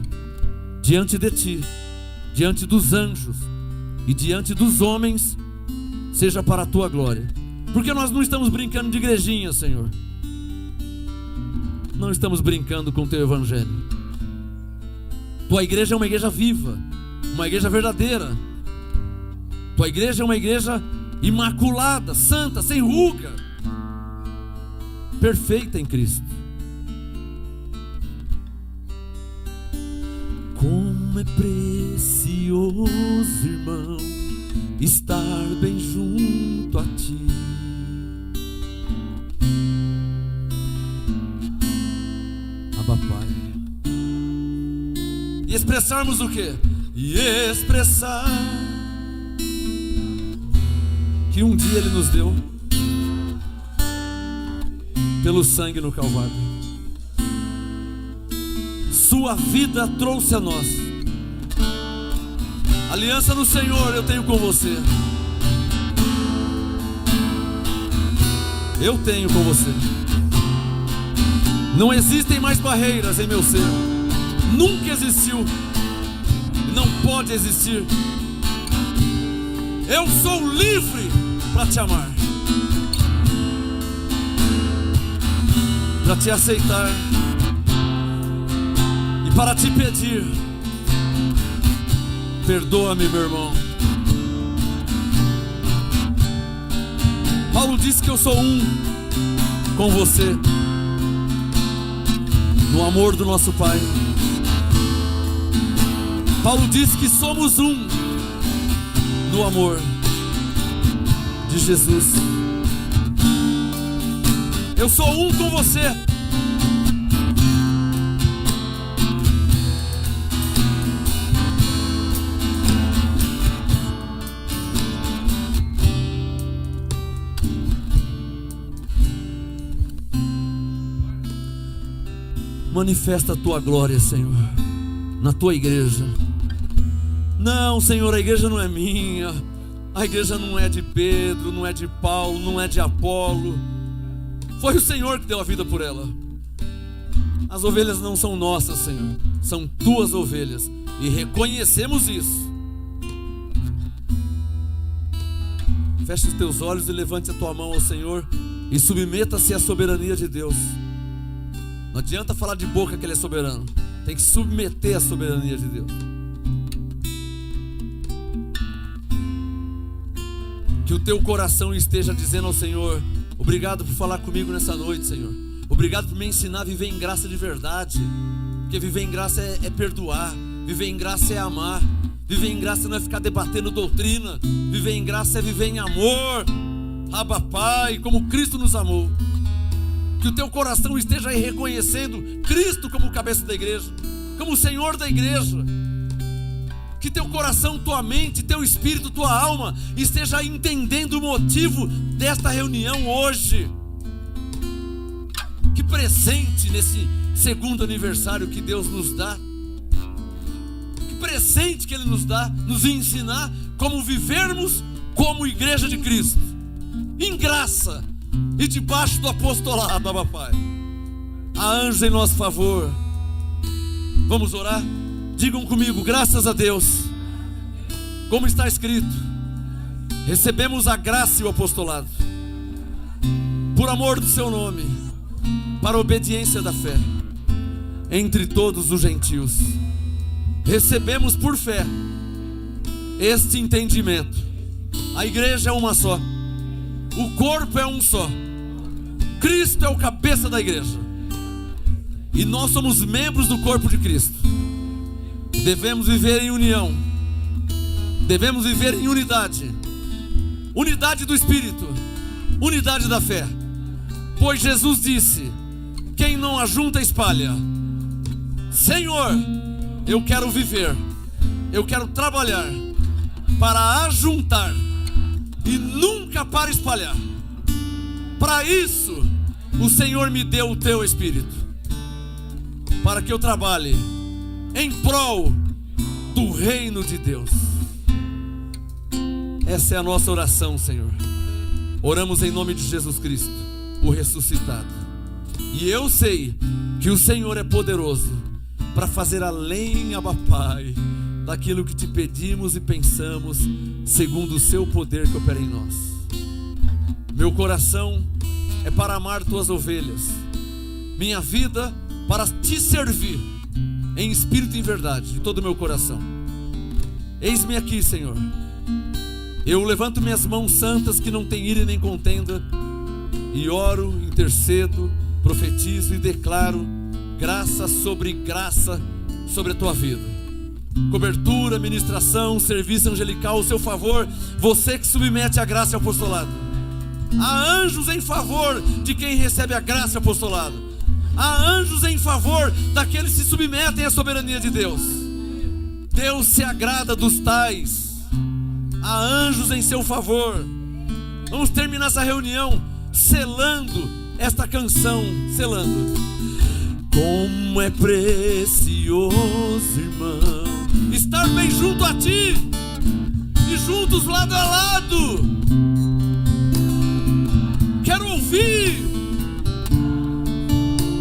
diante de Ti, diante dos anjos e diante dos homens, seja para a Tua glória. Porque nós não estamos brincando de igrejinha, Senhor. Não estamos brincando com o Teu Evangelho. Tua igreja é uma igreja viva, uma igreja verdadeira. Tua igreja é uma igreja imaculada, santa, sem ruga, perfeita em Cristo. Como é precioso, irmão, estar bem junto a Ti. Abba, Pai. E expressarmos o quê? E expressar que um dia Ele nos deu pelo sangue no Calvário. Sua vida trouxe a nós. Aliança no Senhor eu tenho com você. Eu tenho com você. Não existem mais barreiras em meu ser. Nunca existiu e não pode existir. Eu sou livre para te amar, para te aceitar e para te pedir: perdoa-me, meu irmão. Paulo disse que eu sou um com você no amor do nosso Pai. Paulo disse que somos um no amor de Jesus. Eu sou um com você. Manifesta a tua glória, Senhor, na tua igreja. Não, Senhor, a igreja não é minha. A igreja não é de Pedro, não é de Paulo, não é de Apolo. Foi o Senhor que deu a vida por ela. As ovelhas não são nossas, Senhor, são tuas ovelhas, e reconhecemos isso. Feche os teus olhos e levante a tua mão ao Senhor e submeta-se à soberania de Deus. Não adianta falar de boca que Ele é soberano. Tem que submeter à soberania de Deus. Que o teu coração esteja dizendo ao Senhor: obrigado por falar comigo nessa noite, Senhor. Obrigado por me ensinar a viver em graça de verdade. Porque viver em graça é perdoar. Viver em graça é amar. Viver em graça não é ficar debatendo doutrina. Viver em graça é viver em amor. Abba, Pai, como Cristo nos amou. Que o teu coração esteja aí reconhecendo Cristo como cabeça da igreja, como o Senhor da igreja. Que teu coração, tua mente, teu espírito, tua alma esteja entendendo o motivo desta reunião hoje. Que presente nesse segundo aniversário que Deus nos dá. Que presente que Ele nos dá, nos ensinar como vivermos como igreja de Cristo, em graça e debaixo do apostolado, Abba, Pai. Há anjos em nosso favor. Vamos orar? Digam comigo: graças a Deus, como está escrito, recebemos a graça e o apostolado. por amor do seu nome, para a obediência da fé, entre todos os gentios. Recebemos por fé este entendimento. A igreja é uma só, o corpo é um só, Cristo é o cabeça da igreja, e nós somos membros do corpo de Cristo. Devemos viver em união, devemos viver em unidade, unidade do Espírito, unidade da fé, pois Jesus disse: quem não ajunta espalha. Senhor, eu quero viver, eu quero trabalhar para ajuntar e nunca para espalhar. Para isso o Senhor me deu o teu Espírito, para que eu trabalhe em prol do reino de Deus. Essa é a nossa oração, Senhor. Oramos em nome de Jesus Cristo, o ressuscitado. E eu sei que o Senhor é poderoso para fazer além, Abba Pai, daquilo que te pedimos e pensamos, segundo o seu poder que opera em nós. Meu coração é para amar tuas ovelhas, minha vida para te servir em espírito e em verdade, de todo o meu coração. Eis-me aqui, Senhor. Eu levanto minhas mãos santas, que não tem ira nem contenda, e oro, intercedo, profetizo e declaro graça sobre a tua vida. Cobertura, ministração, serviço angelical, o seu favor, você que submete a graça e ao apostolado. Há anjos em favor de quem recebe a graça e o apostolado. Há anjos em favor daqueles que se submetem à soberania de Deus. Deus se agrada dos tais. Há anjos em seu favor. Vamos terminar essa reunião selando esta canção, selando. Como é precioso, irmão, estar bem junto a ti e juntos lado a lado. Quero ouvir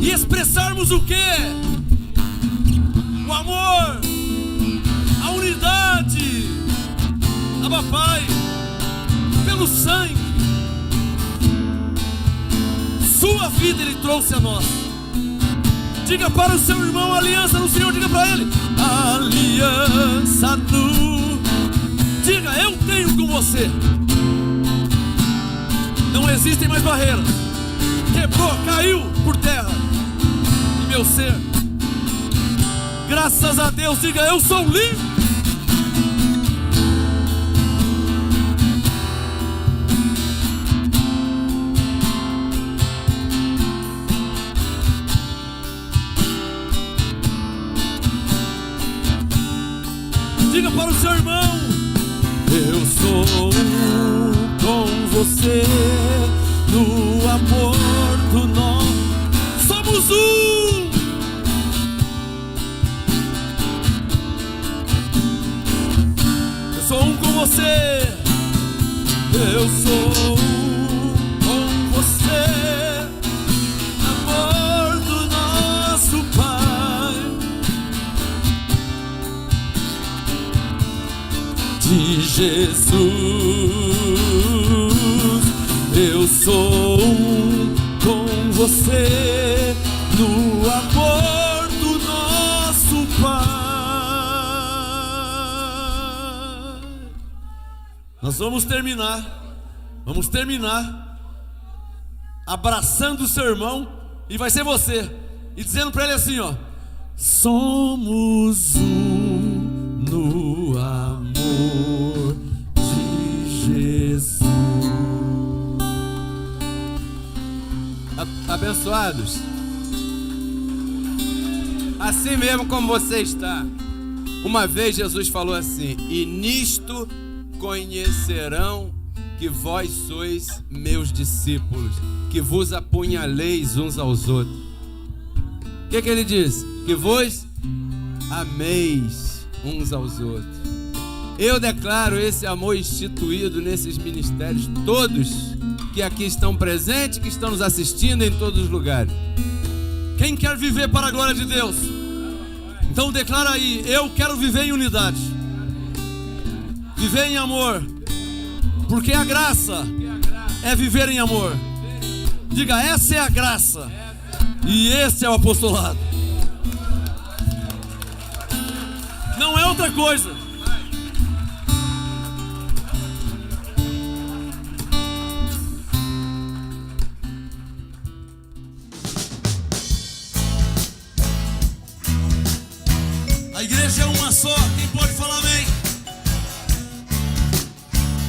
e expressarmos o quê? O amor, a unidade. Abba Pai, pelo sangue, sua vida Ele trouxe a nós. Diga para o seu irmão: aliança no Senhor. Diga para ele: aliança no. Diga: eu tenho com você. Não existem mais barreiras. Quebrou, caiu por terra. E meu ser, graças a Deus, diga: eu sou livre. Diga para o seu irmão: eu sou com você no amor do nosso. Somos um. Eu sou um com você. Eu sou um com você. Amor do nosso Pai. De Jesus, eu sou um com você no amor do nosso Pai. Nós vamos terminar abraçando o seu irmão, e vai ser você, e dizendo para ele assim, ó: somos um no amor de Jesus. Abençoados, assim mesmo como você está. Uma vez Jesus falou assim: e nisto conhecerão que vós sois meus discípulos, que vos apunhaleis uns aos outros. O que ele diz? Que vos ameis uns aos outros. Eu declaro esse amor instituído nesses ministérios, todos que aqui estão presentes, que estão nos assistindo em todos os lugares. Quem quer viver para a glória de Deus? Então declara aí: eu quero viver em unidade, viver em amor, porque a graça é viver em amor. Diga, essa é a graça. E esse é o apostolado. Não é outra coisa. A igreja é uma só. Quem pode falar amém?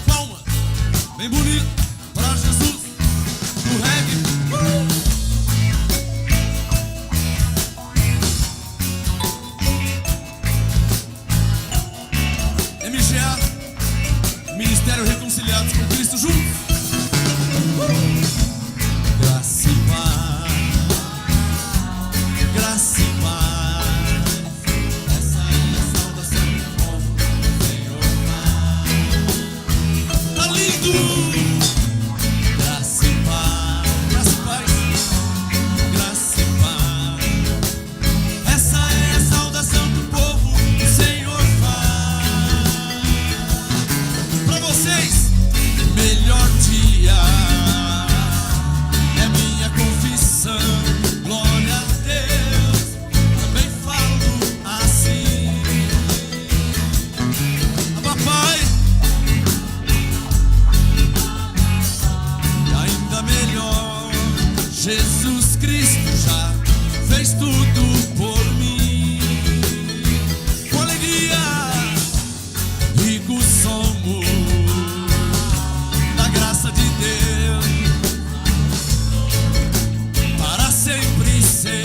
Palma. Bem bonito. Para Jesus. O reggae. MGA. Ministério Reconciliados com Cristo juntos. Graça e paz. Graça e paz. Essa é a saudação do povo do Senhor. Tá lindo! Graça e paz. Graça e paz. Graça e paz. Essa é a saudação do povo do Senhor faz. Pra vocês, melhor dia é minha confissão. Glória a Deus, também falo assim. Papai, e ainda melhor, Jesus Cristo já fez tudo por mim. Com alegria, ricos somos da graça de Deus, para sempre serei.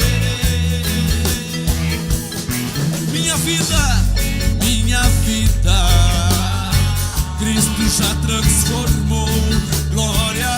Minha vida, Cristo já transformou. Glória